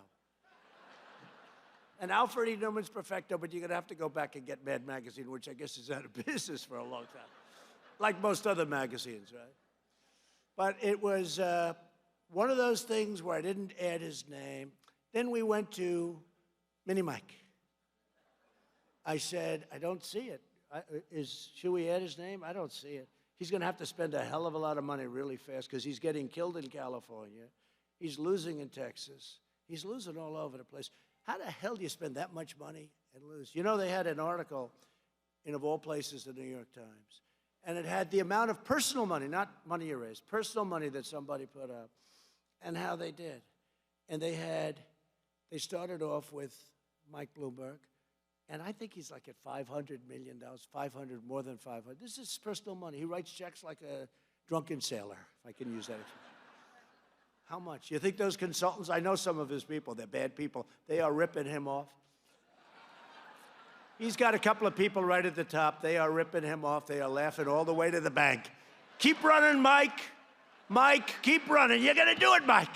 And Alfred E. Newman's perfecto, but you're going to have to go back and get Mad Magazine, which I guess is out of business for a long time, like most other magazines, right? But it was one of those things where I didn't add his name. Then we went to Mini Mike. I said, I don't see it. Should we add his name? I don't see it. He's going to have to spend a hell of a lot of money really fast because he's getting killed in California. He's losing in Texas. He's losing all over the place. How the hell do you spend that much money and lose? They had an article of all places, the New York Times, and it had the amount of personal money, not money you raised, personal money that somebody put up, and how they did. And they started off with Mike Bloomberg, and I think he's like at $500 million, more than 500. This is personal money. He writes checks like a drunken sailor, if I can use that expression. How much? You think those consultants, I know some of his people, they're bad people, they are ripping him off. He's got a couple of people right at the top. They are ripping him off. They are laughing all the way to the bank. Keep running, Mike. Mike, keep running. You're going to do it, Mike.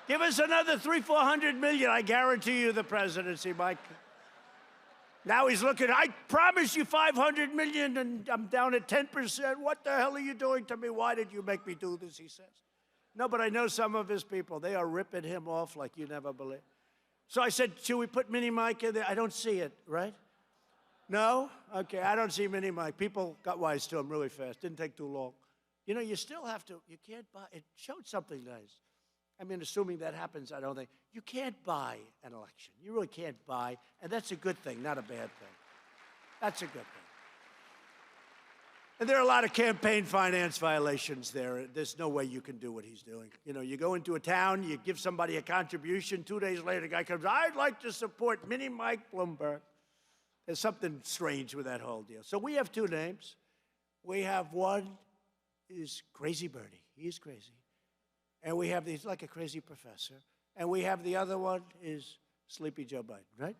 Give us another $300-400 million. I guarantee you the presidency, Mike. Now he's looking, I promised you $500 million, and I'm down at 10%. What the hell are you doing to me? Why did you make me do this, he says. No, but I know some of his people. They are ripping him off like you never believe. So I said, should we put Mini Mike in there? I don't see it, right? No? Okay, I don't see Mini Mike. People got wise to him really fast. Didn't take too long. You still have to, you can't buy, it showed something nice. I mean, assuming that happens, I don't think. You can't buy an election. You really can't buy, and that's a good thing, not a bad thing. That's a good thing. And there are a lot of campaign finance violations there. There's no way you can do what he's doing. You go into a town, you give somebody a contribution, 2 days later, the guy comes, I'd like to support Mini Mike Bloomberg. There's something strange with that whole deal. So we have two names. We have one is Crazy Bernie. He is crazy. And we have, he's like a crazy professor. And we have the other one is Sleepy Joe Biden, right?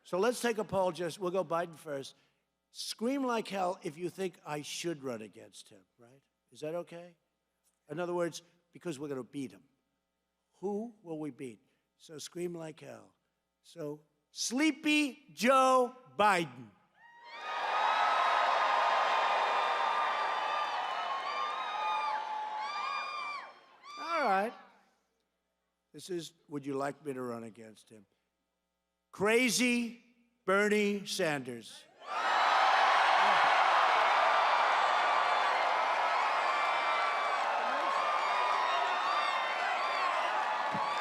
So let's take a poll, we'll go Biden first. Scream like hell if you think I should run against him, right? Is that okay? In other words, because we're going to beat him. Who will we beat? So scream like hell. So Sleepy Joe Biden. All right. This is, would you like me to run against him? Crazy Bernie Sanders.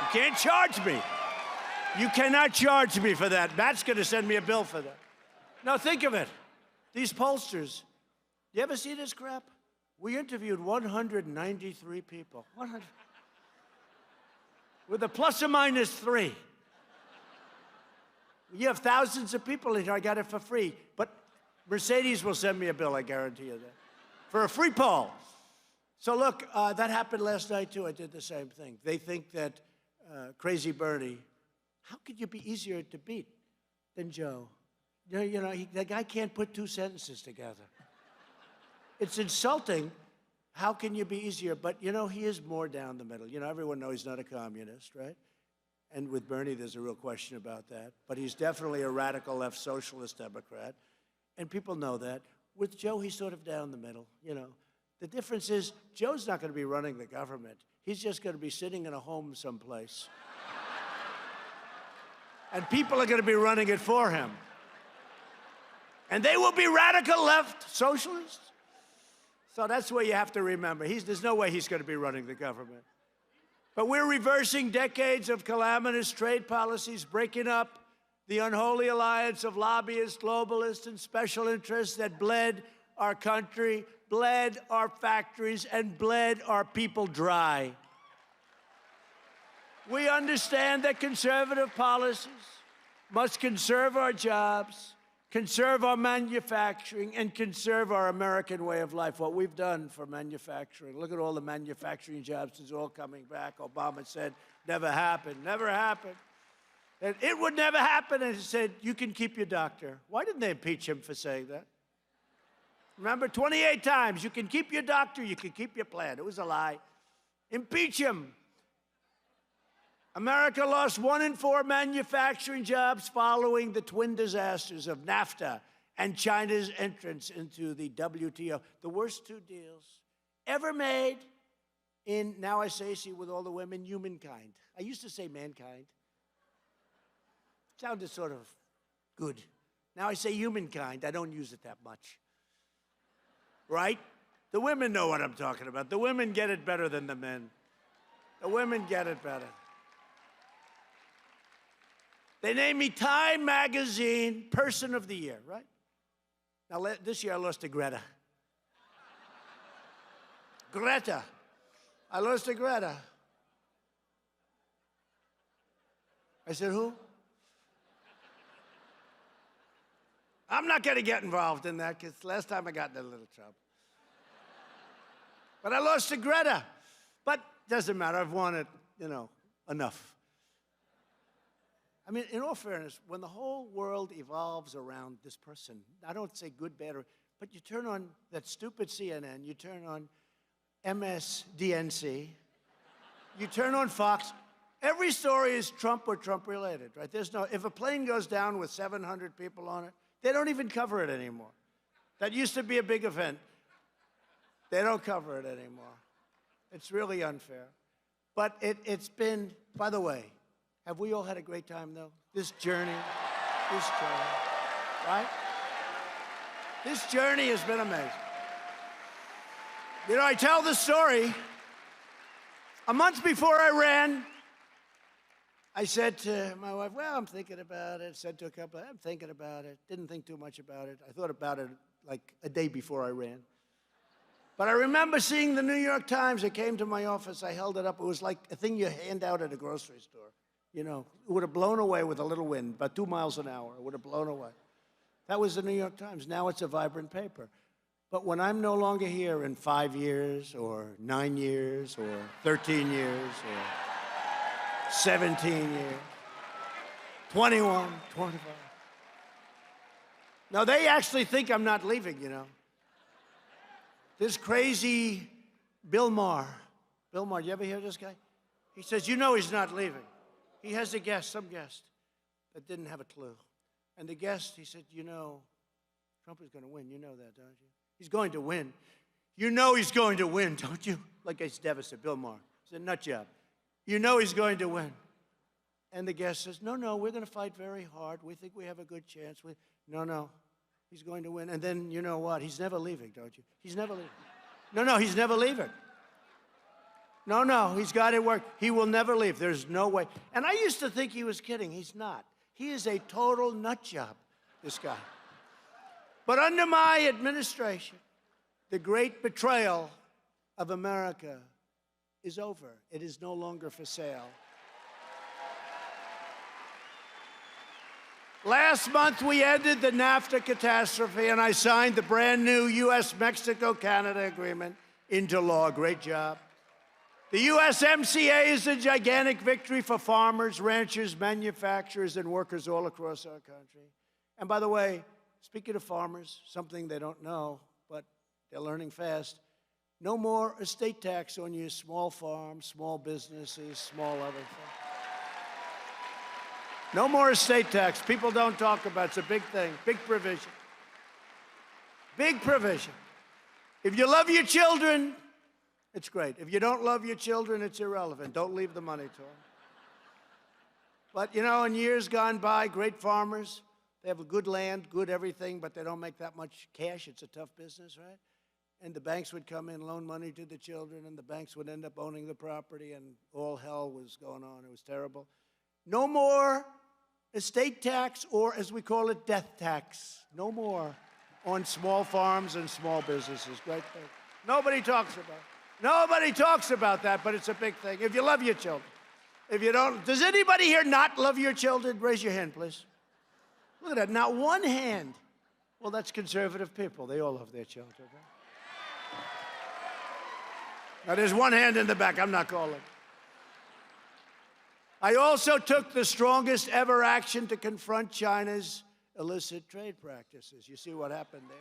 You can't charge me. You cannot charge me for that. Matt's going to send me a bill for that. Now think of it. These pollsters, you ever see this crap? We interviewed 193 people. 100. With a plus or minus 3. You have thousands of people in here. I got it for free. But Mercedes will send me a bill, I guarantee you that. For a free poll. So look, that happened last night too. I did the same thing. They think that Crazy Bernie, how could you be easier to beat than Joe? The guy can't put 2 sentences together. It's insulting. How can you be easier? But, he is more down the middle. Everyone knows he's not a communist, right? And with Bernie, there's a real question about that. But he's definitely a radical left socialist Democrat. And people know that. With Joe, he's sort of down the middle, The difference is Joe's not going to be running the government. He's just going to be sitting in a home someplace. And people are going to be running it for him. And they will be radical left socialists. So that's what you have to remember. There's no way he's going to be running the government. But we're reversing decades of calamitous trade policies, breaking up the unholy alliance of lobbyists, globalists, and special interests that bled our country, bled our factories, and bled our people dry. We understand that conservative policies must conserve our jobs, conserve our manufacturing, and conserve our American way of life. What we've done for manufacturing. Look at all the manufacturing jobs. It's all coming back. Obama said, never happened, never happened. And it would never happen. And he said, you can keep your doctor. Why didn't they impeach him for saying that? Remember, 28 times, you can keep your doctor, you can keep your plan. It was a lie. Impeach him. America lost 1 in 4 manufacturing jobs following the twin disasters of NAFTA and China's entrance into the WTO. The worst 2 deals ever made in, now I say, see with all the women, humankind. I used to say mankind. Sounded sort of good. Now I say humankind. I don't use it that much. Right? The women know what I'm talking about. The women get it better than the men. The women get it better. They named me Time Magazine Person of the Year, right? Now, this year I lost to Greta. Greta. I lost to Greta. I said, who? I'm not going to get involved in that because last time I got in a little trouble. But I lost to Greta. But doesn't matter. I've won it, enough. I mean, in all fairness, when the whole world evolves around this person, I don't say good, bad, but you turn on that stupid CNN, you turn on MSDNC, you turn on Fox, every story is Trump or Trump-related, right? If a plane goes down with 700 people on it, they don't even cover it anymore. That used to be a big event. They don't cover it anymore. It's really unfair. But it's been, by the way, have we all had a great time, though? This journey, right? This journey has been amazing. I tell the story. A month before I ran, I said to my wife, well, I'm thinking about it. Said to a couple, I'm thinking about it. Didn't think too much about it. I thought about it like a day before I ran. But I remember seeing the New York Times. It came to my office. I held it up. It was like a thing you hand out at a grocery store. It would have blown away with a little wind, about 2 miles an hour. It would have blown away. That was the New York Times. Now it's a vibrant paper. But when I'm no longer here in 5 years or 9 years or 13 years or 17 years, 21, 25. Now, they actually think I'm not leaving, This crazy Bill Maher. Bill Maher, you ever hear this guy? He says, he's not leaving. He has a guest, some guest, that didn't have a clue. And the guest, he said, Trump is going to win. You know that, don't you? He's going to win. He's going to win, don't you? Like it's devastated, Bill Maher. It's a nut job. He's going to win. And the guest says, no, we're going to fight very hard. We think we have a good chance. No, he's going to win. And then you know what? He's never leaving, don't you? He's never leaving. No, he's never leaving. No, he's got it worked. He will never leave. There's no way. And I used to think he was kidding. He's not. He is a total nut job, this guy. But under my administration, the great betrayal of America is over. It is no longer for sale. Last month, we ended the NAFTA catastrophe, and I signed the brand new U.S.-Mexico-Canada agreement into law. Great job. The USMCA is a gigantic victory for farmers, ranchers, manufacturers, and workers all across our country. And by the way, speaking of farmers, something they don't know, but they're learning fast, no more estate tax on your small farms, small businesses, small other things. No more estate tax. People don't talk about it. It's a big thing, big provision. Big provision. If you love your children, it's great. If you don't love your children, it's irrelevant. Don't leave the money to them. But, you know, in years gone by, great farmers, they have a good land, good everything, but they don't make that much cash. It's a tough business, right? And the banks would come in, loan money to the children, and the banks would end up owning the property, and all hell was going on. It was terrible. No more estate tax, or as we call it, death tax. No more on small farms and small businesses. Great thing. Nobody talks about it. Nobody talks about that, but it's a big thing. If you love your children. If you don't, does anybody here not love your children? Raise your hand, please. Look at that, not one hand. Well, that's conservative people. They all love their children. Right? Now, there's one hand in the back. I'm not calling. I also took the strongest ever action to confront China's illicit trade practices. You see what happened there.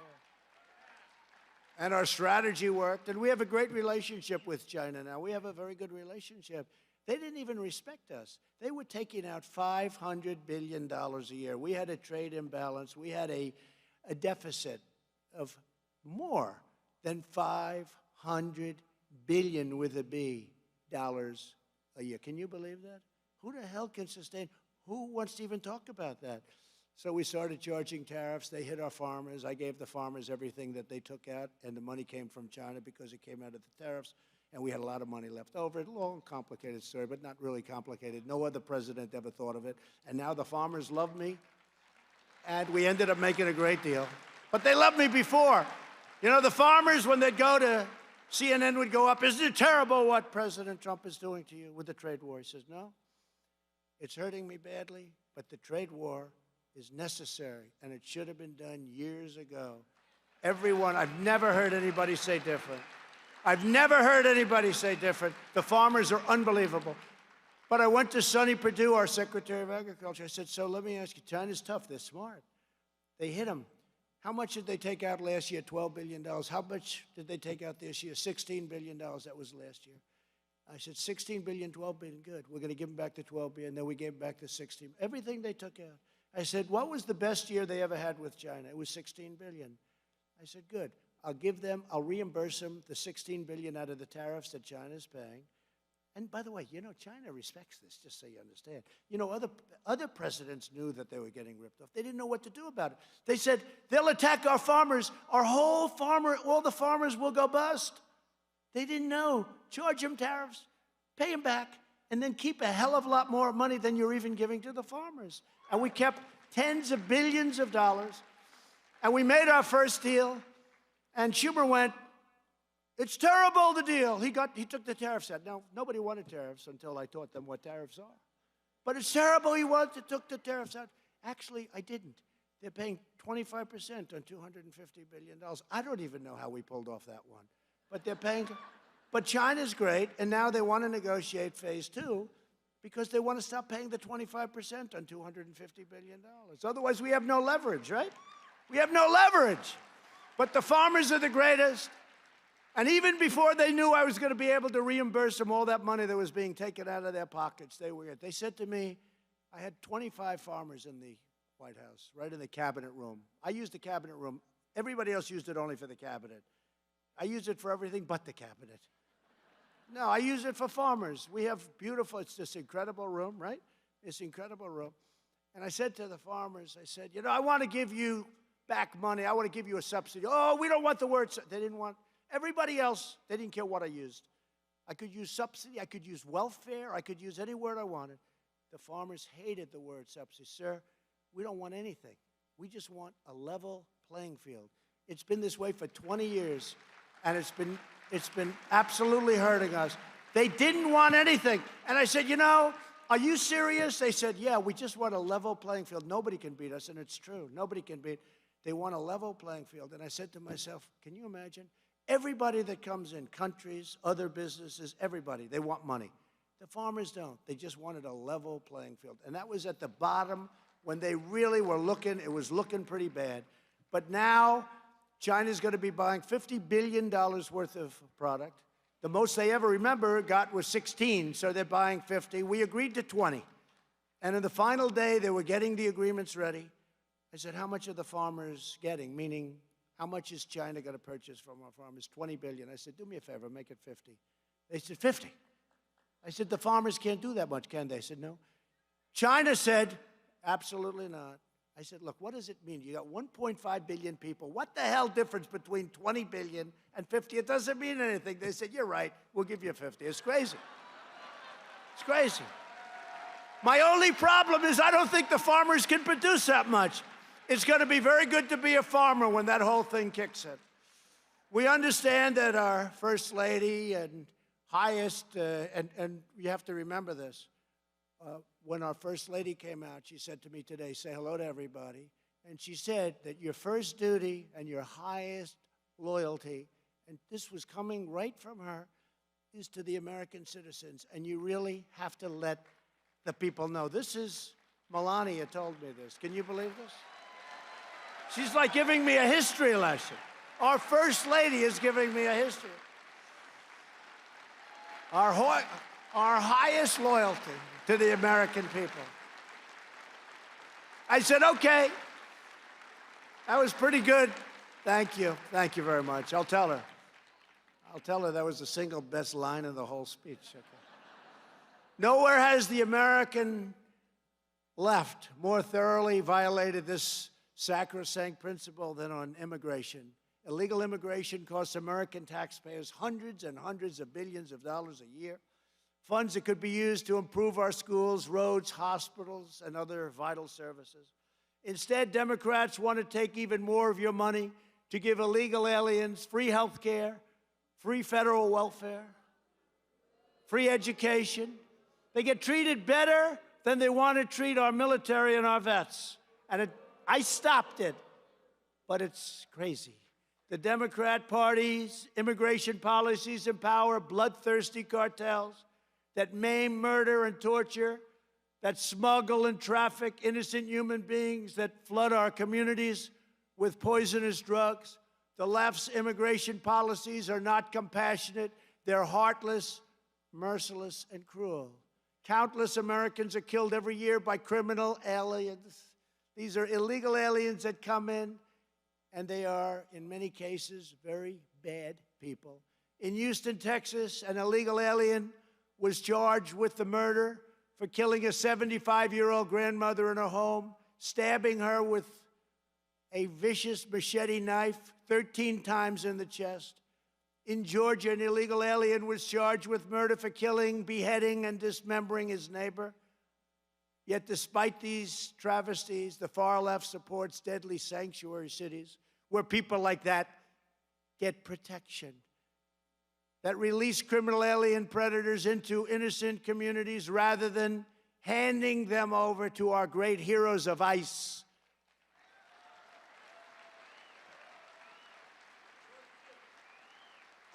And our strategy worked, and we have a great relationship with China now. We have a very good relationship. They didn't even respect us. They were taking out $500 billion a year. We had a trade imbalance. We had a deficit of more than $500 billion with a B dollars a year. Can you believe that? Who the hell can sustain? Who wants to even talk about that? So we started charging tariffs. They hit our farmers. I gave the farmers everything that they took out, and the money came from China because it came out of the tariffs, and we had a lot of money left over. It's a long, complicated story, but not really complicated. No other president ever thought of it. And now the farmers love me, and we ended up making a great deal. But they loved me before. You know, the farmers, when they'd go to CNN, would go up, "Isn't it terrible what President Trump is doing to you with the trade war?" He says, "No, it's hurting me badly, but the trade war is necessary, and it should have been done years ago." Everyone, I've never heard anybody say different. I've never heard anybody say different. The farmers are unbelievable. But I went to Sonny Perdue, our Secretary of Agriculture. I said, "So let me ask you, China's tough. They're smart. They hit them. How much did they take out last year? $12 billion. How much did they take out this year? $16 billion. That was last year." I said, 16 billion, 12 billion, good. We're going to give them back the 12 billion. Then we gave back the 16. Everything they took out. I said, what was the best year they ever had with China? It was 16 billion. I said, good. I'll reimburse them the 16 billion out of the tariffs that China's paying. And by the way, you know, China respects this, just so you understand. You know, other presidents knew that they were getting ripped off. They didn't know what to do about it. They said, they'll attack our farmers. All the farmers will go bust. They didn't know. Charge them tariffs, pay them back, and then keep a hell of a lot more money than you're even giving to the farmers. And we kept tens of billions of dollars, and we made our first deal, and Schumer went, "It's terrible, the deal." He took the tariffs out. Now, nobody wanted tariffs until I taught them what tariffs are. But it's terrible, he took the tariffs out. Actually, I didn't. They're paying 25% on $250 billion. I don't even know how we pulled off that one. But they're paying. But China's great, and now they want to negotiate phase 2 because they want to stop paying the 25% on $250 billion. Otherwise, we have no leverage, right? We have no leverage. But the farmers are the greatest. And even before they knew I was going to be able to reimburse them all that money that was being taken out of their pockets, they said to me, I had 25 farmers in the White House, right in the cabinet room. I used the cabinet room. Everybody else used it only for the cabinet. I use it for everything but the cabinet. No, I use it for farmers. We have beautiful, it's this incredible room, right? This incredible room. And I said to the farmers, I said, you know, I want to give you back money. I want to give you a subsidy. Oh, we don't want the word. They didn't want, everybody else, they didn't care what I used. I could use subsidy. I could use welfare. I could use any word I wanted. The farmers hated the word subsidy. Sir, we don't want anything. We just want a level playing field. It's been this way for 20 years, and it's been absolutely hurting us. They didn't want anything. And I said, you know, are you serious? They said, yeah, we just want a level playing field. Nobody can beat us, and it's true. Nobody can beat. They want a level playing field. And I said to myself, can you imagine? Everybody that comes in, countries, other businesses, everybody, they want money. The farmers don't. They just wanted a level playing field. And that was at the bottom when they really were looking. It was looking pretty bad. But now China's going to be buying $50 billion worth of product. The most they ever got was 16, so they're buying 50. We agreed to 20. And in the final day, they were getting the agreements ready. I said, how much are the farmers getting? Meaning, how much is China going to purchase from our farmers? 20 billion. I said, do me a favor, make it 50. They said, 50. I said, the farmers can't do that much, can they? They said, no. China said, absolutely not. I said, look, what does it mean? You got 1.5 billion people. What the hell difference between 20 billion and 50? It doesn't mean anything. They said, you're right. We'll give you 50. It's crazy. It's crazy. My only problem is I don't think the farmers can produce that much. It's going to be very good to be a farmer when that whole thing kicks in. We understand that our First Lady and highest, and you have to remember this, when our First Lady came out, she said to me today, say hello to everybody. And she said that your first duty and your highest loyalty, and this was coming right from her, is to the American citizens. And you really have to let the people know. This is, Melania told me this. Can you believe this? She's like giving me a history lesson. Our First Lady is giving me a history. Our highest loyalty to the American people. I said, okay, that was pretty good. Thank you. Thank you very much. I'll tell her. I'll tell her that was the single best line in the whole speech. Okay. Nowhere has the American left more thoroughly violated this sacrosanct principle than on immigration. Illegal immigration costs American taxpayers hundreds and hundreds of billions of dollars a year, funds that could be used to improve our schools, roads, hospitals, and other vital services. Instead, Democrats want to take even more of your money to give illegal aliens free health care, free federal welfare, free education. They get treated better than they want to treat our military and our vets. And I stopped it, but it's crazy. The Democrat Party's immigration policies empower bloodthirsty cartels that maim, murder, and torture, that smuggle and traffic innocent human beings, that flood our communities with poisonous drugs. The left's immigration policies are not compassionate. They're heartless, merciless, and cruel. Countless Americans are killed every year by criminal aliens. These are illegal aliens that come in, and they are, in many cases, very bad people. In Houston, Texas, an illegal alien was charged with the murder for killing a 75-year-old grandmother in her home, stabbing her with a vicious machete knife 13 times in the chest. In Georgia, an illegal alien was charged with murder for killing, beheading, and dismembering his neighbor. Yet despite these travesties, the far left supports deadly sanctuary cities where people like that get protection, that release criminal alien predators into innocent communities rather than handing them over to our great heroes of ICE.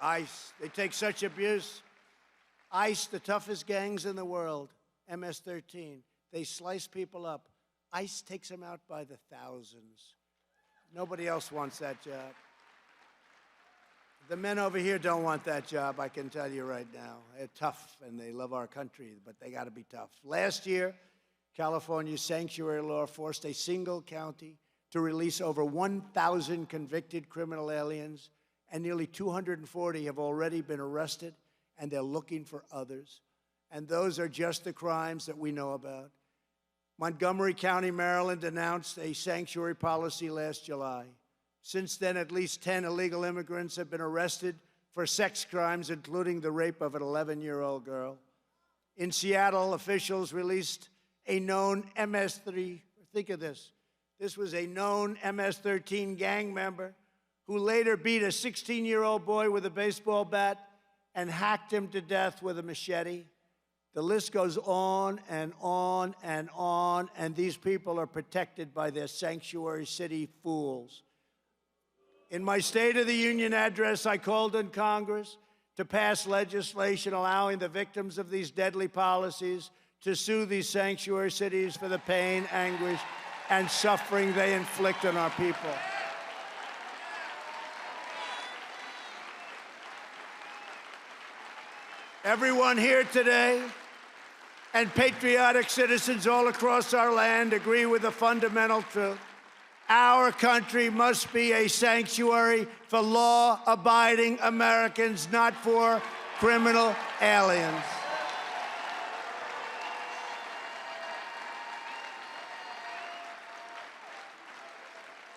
ICE, they take such abuse. ICE, the toughest gangs in the world, MS-13, they slice people up. ICE takes them out by the thousands. Nobody else wants that job. The men over here don't want that job, I can tell you right now. They're tough, and they love our country, but they got to be tough. Last year, California's sanctuary law forced a single county to release over 1,000 convicted criminal aliens, and nearly 240 have already been arrested, and they're looking for others. And those are just the crimes that we know about. Montgomery County, Maryland, announced a sanctuary policy last July. Since then, at least 10 illegal immigrants have been arrested for sex crimes, including the rape of an 11-year-old girl. In Seattle, officials released a known MS-3, think of this, This was a known MS-13 gang member who later beat a 16-year-old boy with a baseball bat and hacked him to death with a machete. The list goes on and on and on, and these people are protected by their sanctuary city fools. In my State of the Union address, I called on Congress to pass legislation allowing the victims of these deadly policies to sue these sanctuary cities for the pain, anguish, and suffering they inflict on our people. Everyone here today and patriotic citizens all across our land agree with the fundamental truth. Our country must be a sanctuary for law-abiding Americans, not for criminal aliens.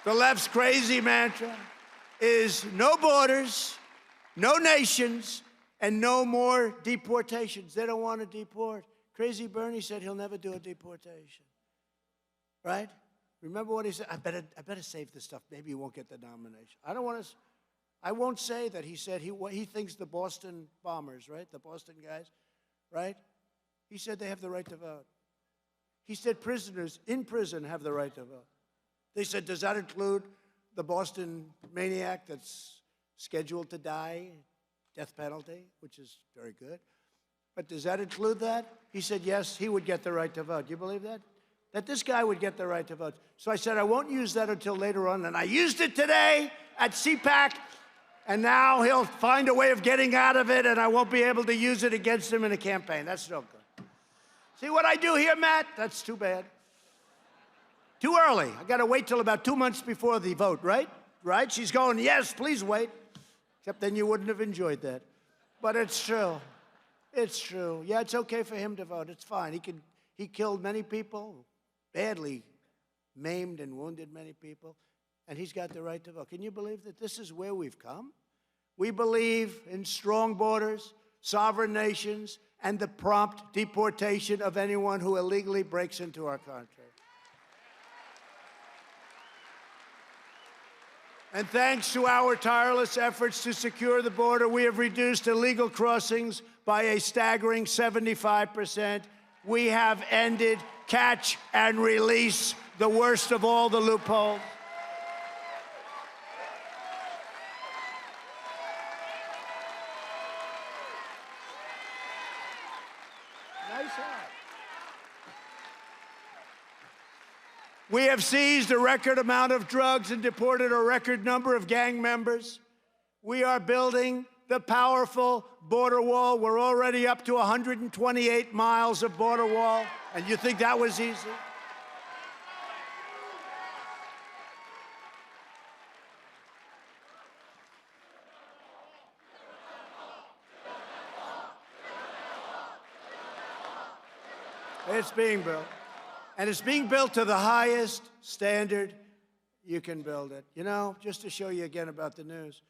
The left's crazy mantra is no borders, no nations, and no more deportations. They don't want to deport. Crazy Bernie said he'll never do a deportation, right? Remember what he said? I better save this stuff. Maybe he won't get the nomination. I won't say that. He said he thinks the Boston bombers, right? The Boston guys, right? He said they have the right to vote. He said prisoners in prison have the right to vote. They said, does that include the Boston maniac that's scheduled to die, death penalty, which is very good. But does that include that? He said, yes, he would get the right to vote. Do you believe that? That this guy would get the right to vote. So I said, I won't use that until later on. And I used it today at CPAC. And now he'll find a way of getting out of it, and I won't be able to use it against him in a campaign. That's no good. See what I do here, Matt? That's too bad. Too early. I got to wait till about 2 months before the vote, right? Right? She's going, yes, please wait. Except then you wouldn't have enjoyed that. But it's true. It's true. Yeah, it's okay for him to vote. It's fine. He killed many people, badly maimed and wounded many people, and he's got the right to vote. Can you believe that this is where we've come? We believe in strong borders, sovereign nations, and the prompt deportation of anyone who illegally breaks into our country. And thanks to our tireless efforts to secure the border, we have reduced illegal crossings by a staggering 75%. We have ended catch and release, the worst of all the loopholes. Nice hat. We have seized a record amount of drugs and deported a record number of gang members. We are building the powerful border wall. We're already up to 128 miles of border wall. And you think that was easy? It's being built. And it's being built to the highest standard you can build it. You know, just to show you again about the news.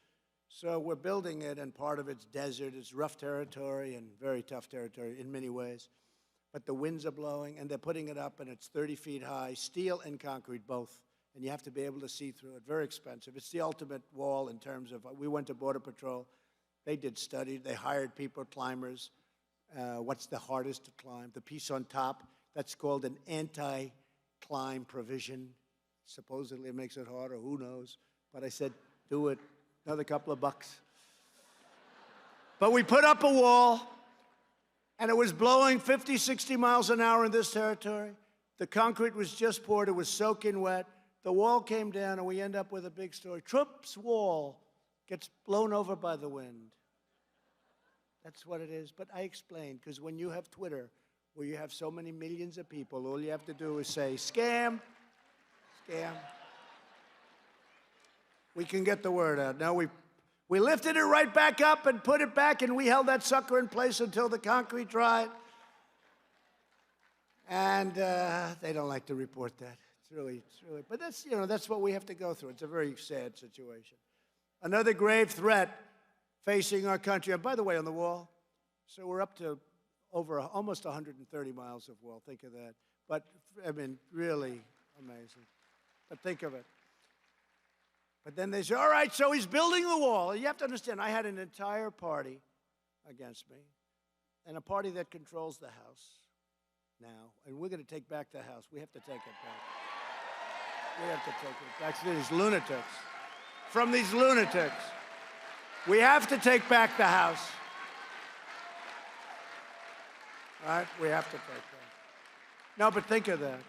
So we're building it, and part of it's desert. It's rough territory and very tough territory in many ways. But the winds are blowing, and they're putting it up, and it's 30 feet high, steel and concrete both. And you have to be able to see through it. Very expensive. It's the ultimate wall in terms of, we went to Border Patrol. They did studies. They hired people, climbers. What's the hardest to climb? The piece on top. That's called an anti-climb provision. Supposedly it makes it harder, who knows? But I said, do it, another couple of bucks. But we put up a wall, and it was blowing 50, 60 miles an hour in this territory. The concrete was just poured, it was soaking wet. The wall came down, and we end up with a big story. Trump's wall gets blown over by the wind. That's what it is. But I explained, because when you have Twitter, where you have so many millions of people, all you have to do is say, scam, scam. We can get the word out. Now we lifted it right back up and put it back, and we held that sucker in place until the concrete dried. And they don't like to report that. It's really, but that's, you know, that's what we have to go through. It's a very sad situation. Another grave threat facing our country. And by the way, on the wall, so we're up to over almost 130 miles of wall. Think of that. But, I mean, really amazing. But think of it. But then they say, all right, so he's building the wall. You have to understand, I had an entire party against me, and a party that controls the House now. And we're going to take back the House. We have to take it back. We have to take it back to these lunatics. From these lunatics. We have to take back the House. All right? We have to take that. No, but think of that.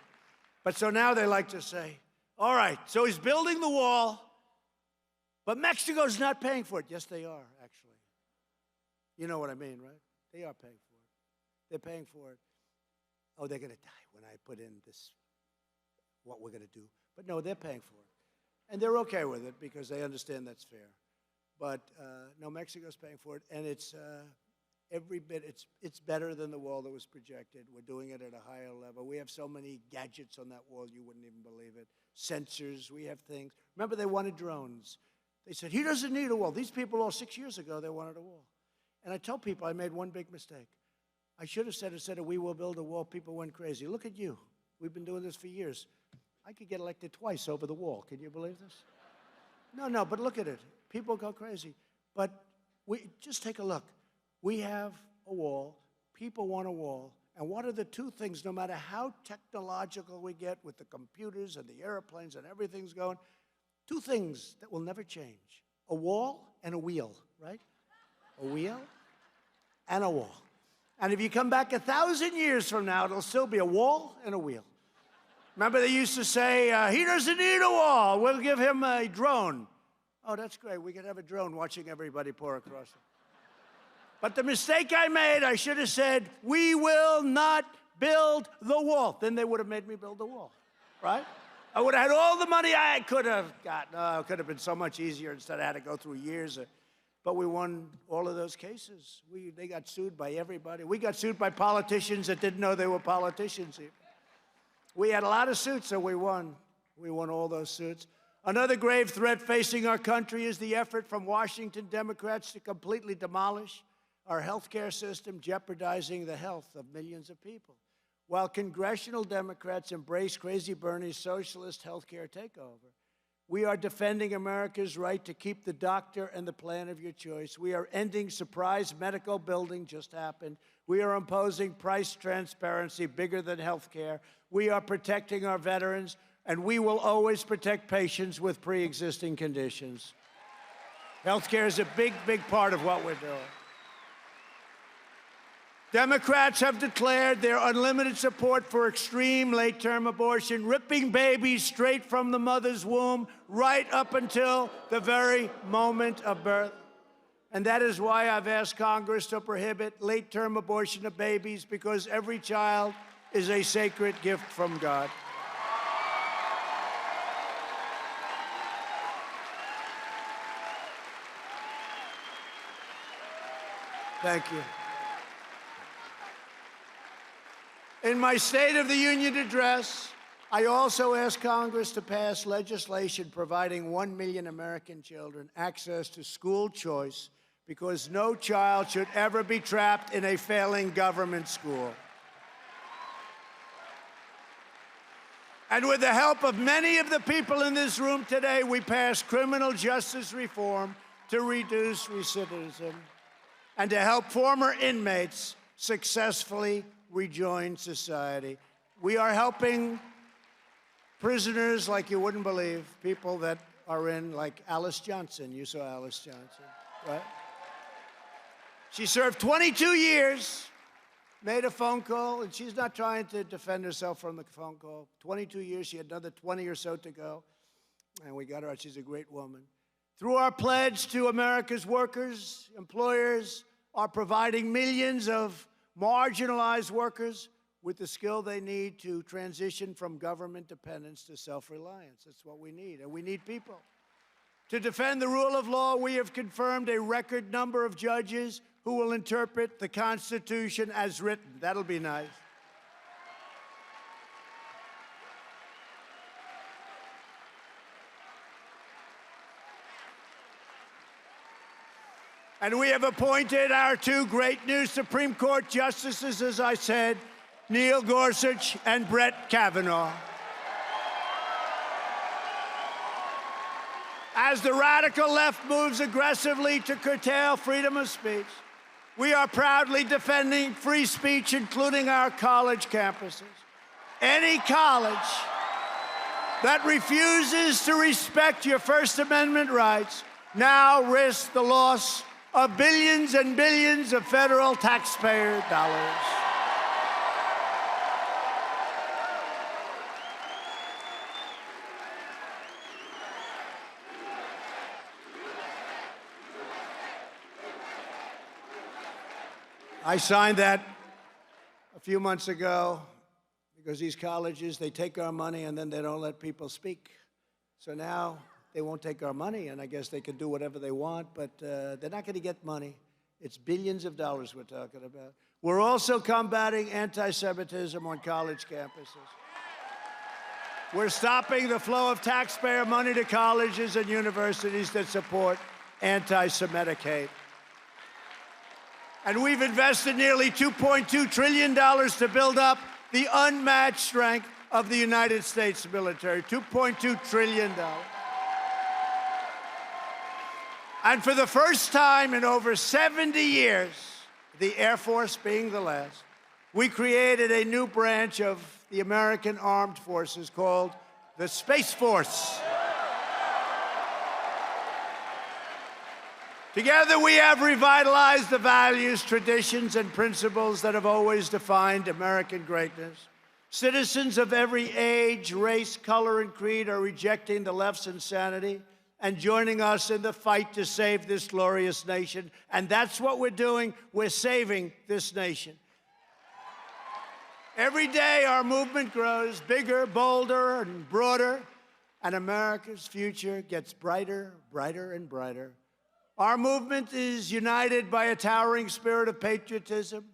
But so now they like to say, all right, so he's building the wall, but Mexico's not paying for it. Yes, they are, actually. You know what I mean, right? They are paying for it. They're paying for it. Oh, they're going to die when I put in this, what we're going to do. But no, they're paying for it. And they're okay with it because they understand that's fair. But no, Mexico's paying for it, and it's every bit, it's better than the wall that was projected. We're doing it at a higher level. We have so many gadgets on that wall, you wouldn't even believe it. Sensors, we have things. Remember, they wanted drones. They said, he doesn't need a wall. These people all 6 years ago, they wanted a wall. And I tell people I made one big mistake. I should have said, instead of we will build a wall, people went crazy. Look at you. We've been doing this for years. I could get elected twice over the wall. Can you believe this? No, but look at it. People go crazy. But just take a look. We have a wall. People want a wall. And what are the two things, no matter how technological we get with the computers and the airplanes and everything's going, two things that will never change. A wall and a wheel, right? A wheel and a wall. And if you come back 1,000 years from now, it'll still be a wall and a wheel. Remember they used to say, he doesn't need a wall. We'll give him a drone. Oh, that's great. We could have a drone watching everybody pour across it. But the mistake I made, I should have said, we will not build the wall. Then they would have made me build the wall, right? I would have had all the money I could have gotten. Oh, it could have been so much easier instead I had to go through years. But we won all of those cases. They got sued by everybody. We got sued by politicians that didn't know they were politicians even. We had a lot of suits, so we won. We won all those suits. Another grave threat facing our country is the effort from Washington Democrats to completely demolish our health care system, jeopardizing the health of millions of people. While congressional Democrats embrace Crazy Bernie's socialist health care takeover, we are defending America's right to keep the doctor and the plan of your choice. We are ending surprise medical billing, just happened. We are imposing price transparency bigger than health care. We are protecting our veterans, and we will always protect patients with pre-existing conditions. Health care is a big, big part of what we're doing. Democrats have declared their unlimited support for extreme late-term abortion, ripping babies straight from the mother's womb right up until the very moment of birth. And that is why I've asked Congress to prohibit late-term abortion of babies, because every child is a sacred gift from God. Thank you. In my State of the Union address, I also asked Congress to pass legislation providing 1 million American children access to school choice, because no child should ever be trapped in a failing government school. And with the help of many of the people in this room today, we passed criminal justice reform to reduce recidivism and to help former inmates successfully rejoin society. We are helping prisoners like you wouldn't believe, people that are in, like Alice Johnson. You saw Alice Johnson, right? She served 22 years, made a phone call, and she's not trying to defend herself from the phone call. 22 years, she had another 20 or so to go, and we got her out. She's a great woman. Through our pledge to America's workers, employers are providing millions of marginalized workers with the skill they need to transition from government dependence to self-reliance. That's what we need, and we need people. To defend the rule of law, we have confirmed a record number of judges who will interpret the Constitution as written. That'll be nice. And we have appointed our two great new Supreme Court justices, as I said, Neil Gorsuch and Brett Kavanaugh. As the radical left moves aggressively to curtail freedom of speech, we are proudly defending free speech, including our college campuses. Any college that refuses to respect your First Amendment rights now risks the loss of billions and billions of federal taxpayer dollars. I signed that a few months ago because these colleges, they take our money and then they don't let people speak. So now they won't take our money, and I guess they can do whatever they want, but they're not going to get money. It's billions of dollars we're talking about. We're also combating anti-Semitism on college campuses. We're stopping the flow of taxpayer money to colleges and universities that support anti-Semitic hate. And we've invested nearly $2.2 trillion to build up the unmatched strength of the United States military, $2.2 trillion. And for the first time in over 70 years, the Air Force being the last, we created a new branch of the American Armed Forces called the Space Force. Together, we have revitalized the values, traditions, and principles that have always defined American greatness. Citizens of every age, race, color, and creed are rejecting the left's insanity and joining us in the fight to save this glorious nation. And that's what we're doing. We're saving this nation. Every day, our movement grows bigger, bolder, and broader, and America's future gets brighter, brighter, and brighter. Our movement is united by a towering spirit of patriotism,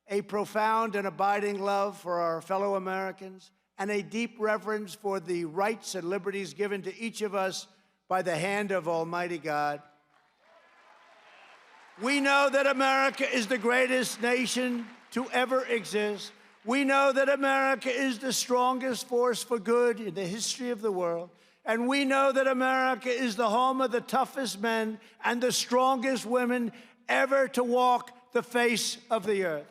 a profound and abiding love for our fellow Americans, and a deep reverence for the rights and liberties given to each of us by the hand of Almighty God. We know that America is the greatest nation to ever exist. We know that America is the strongest force for good in the history of the world. And we know that America is the home of the toughest men and the strongest women ever to walk the face of the earth.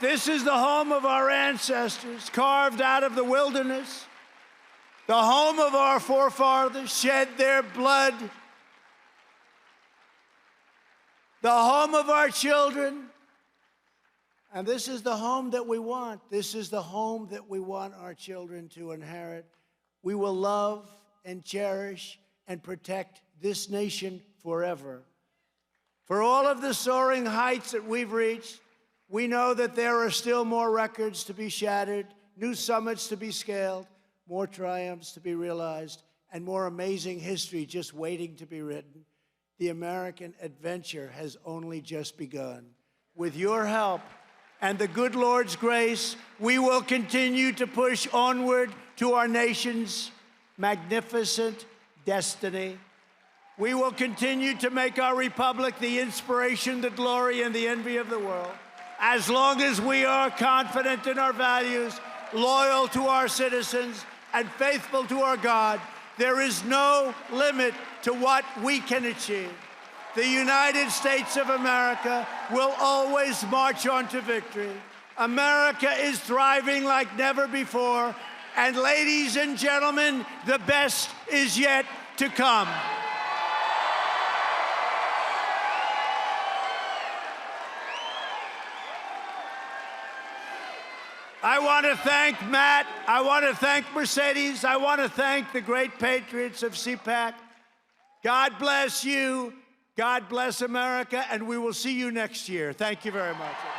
This is the home of our ancestors, carved out of the wilderness, the home of our forefathers, shed their blood, the home of our children. And this is the home that we want. This is the home that we want our children to inherit. We will love and cherish and protect this nation forever. For all of the soaring heights that we've reached, we know that there are still more records to be shattered, new summits to be scaled, more triumphs to be realized, and more amazing history just waiting to be written. The American adventure has only just begun. With your help, and the good Lord's grace, we will continue to push onward to our nation's magnificent destiny. We will continue to make our republic the inspiration, the glory, and the envy of the world. As long as we are confident in our values, loyal to our citizens, and faithful to our God, there is no limit to what we can achieve. The United States of America will always march on to victory. America is thriving like never before. And ladies and gentlemen, the best is yet to come. I want to thank Matt. I want to thank Mercedes. I want to thank the great patriots of CPAC. God bless you. God bless America, and we will see you next year. Thank you very much.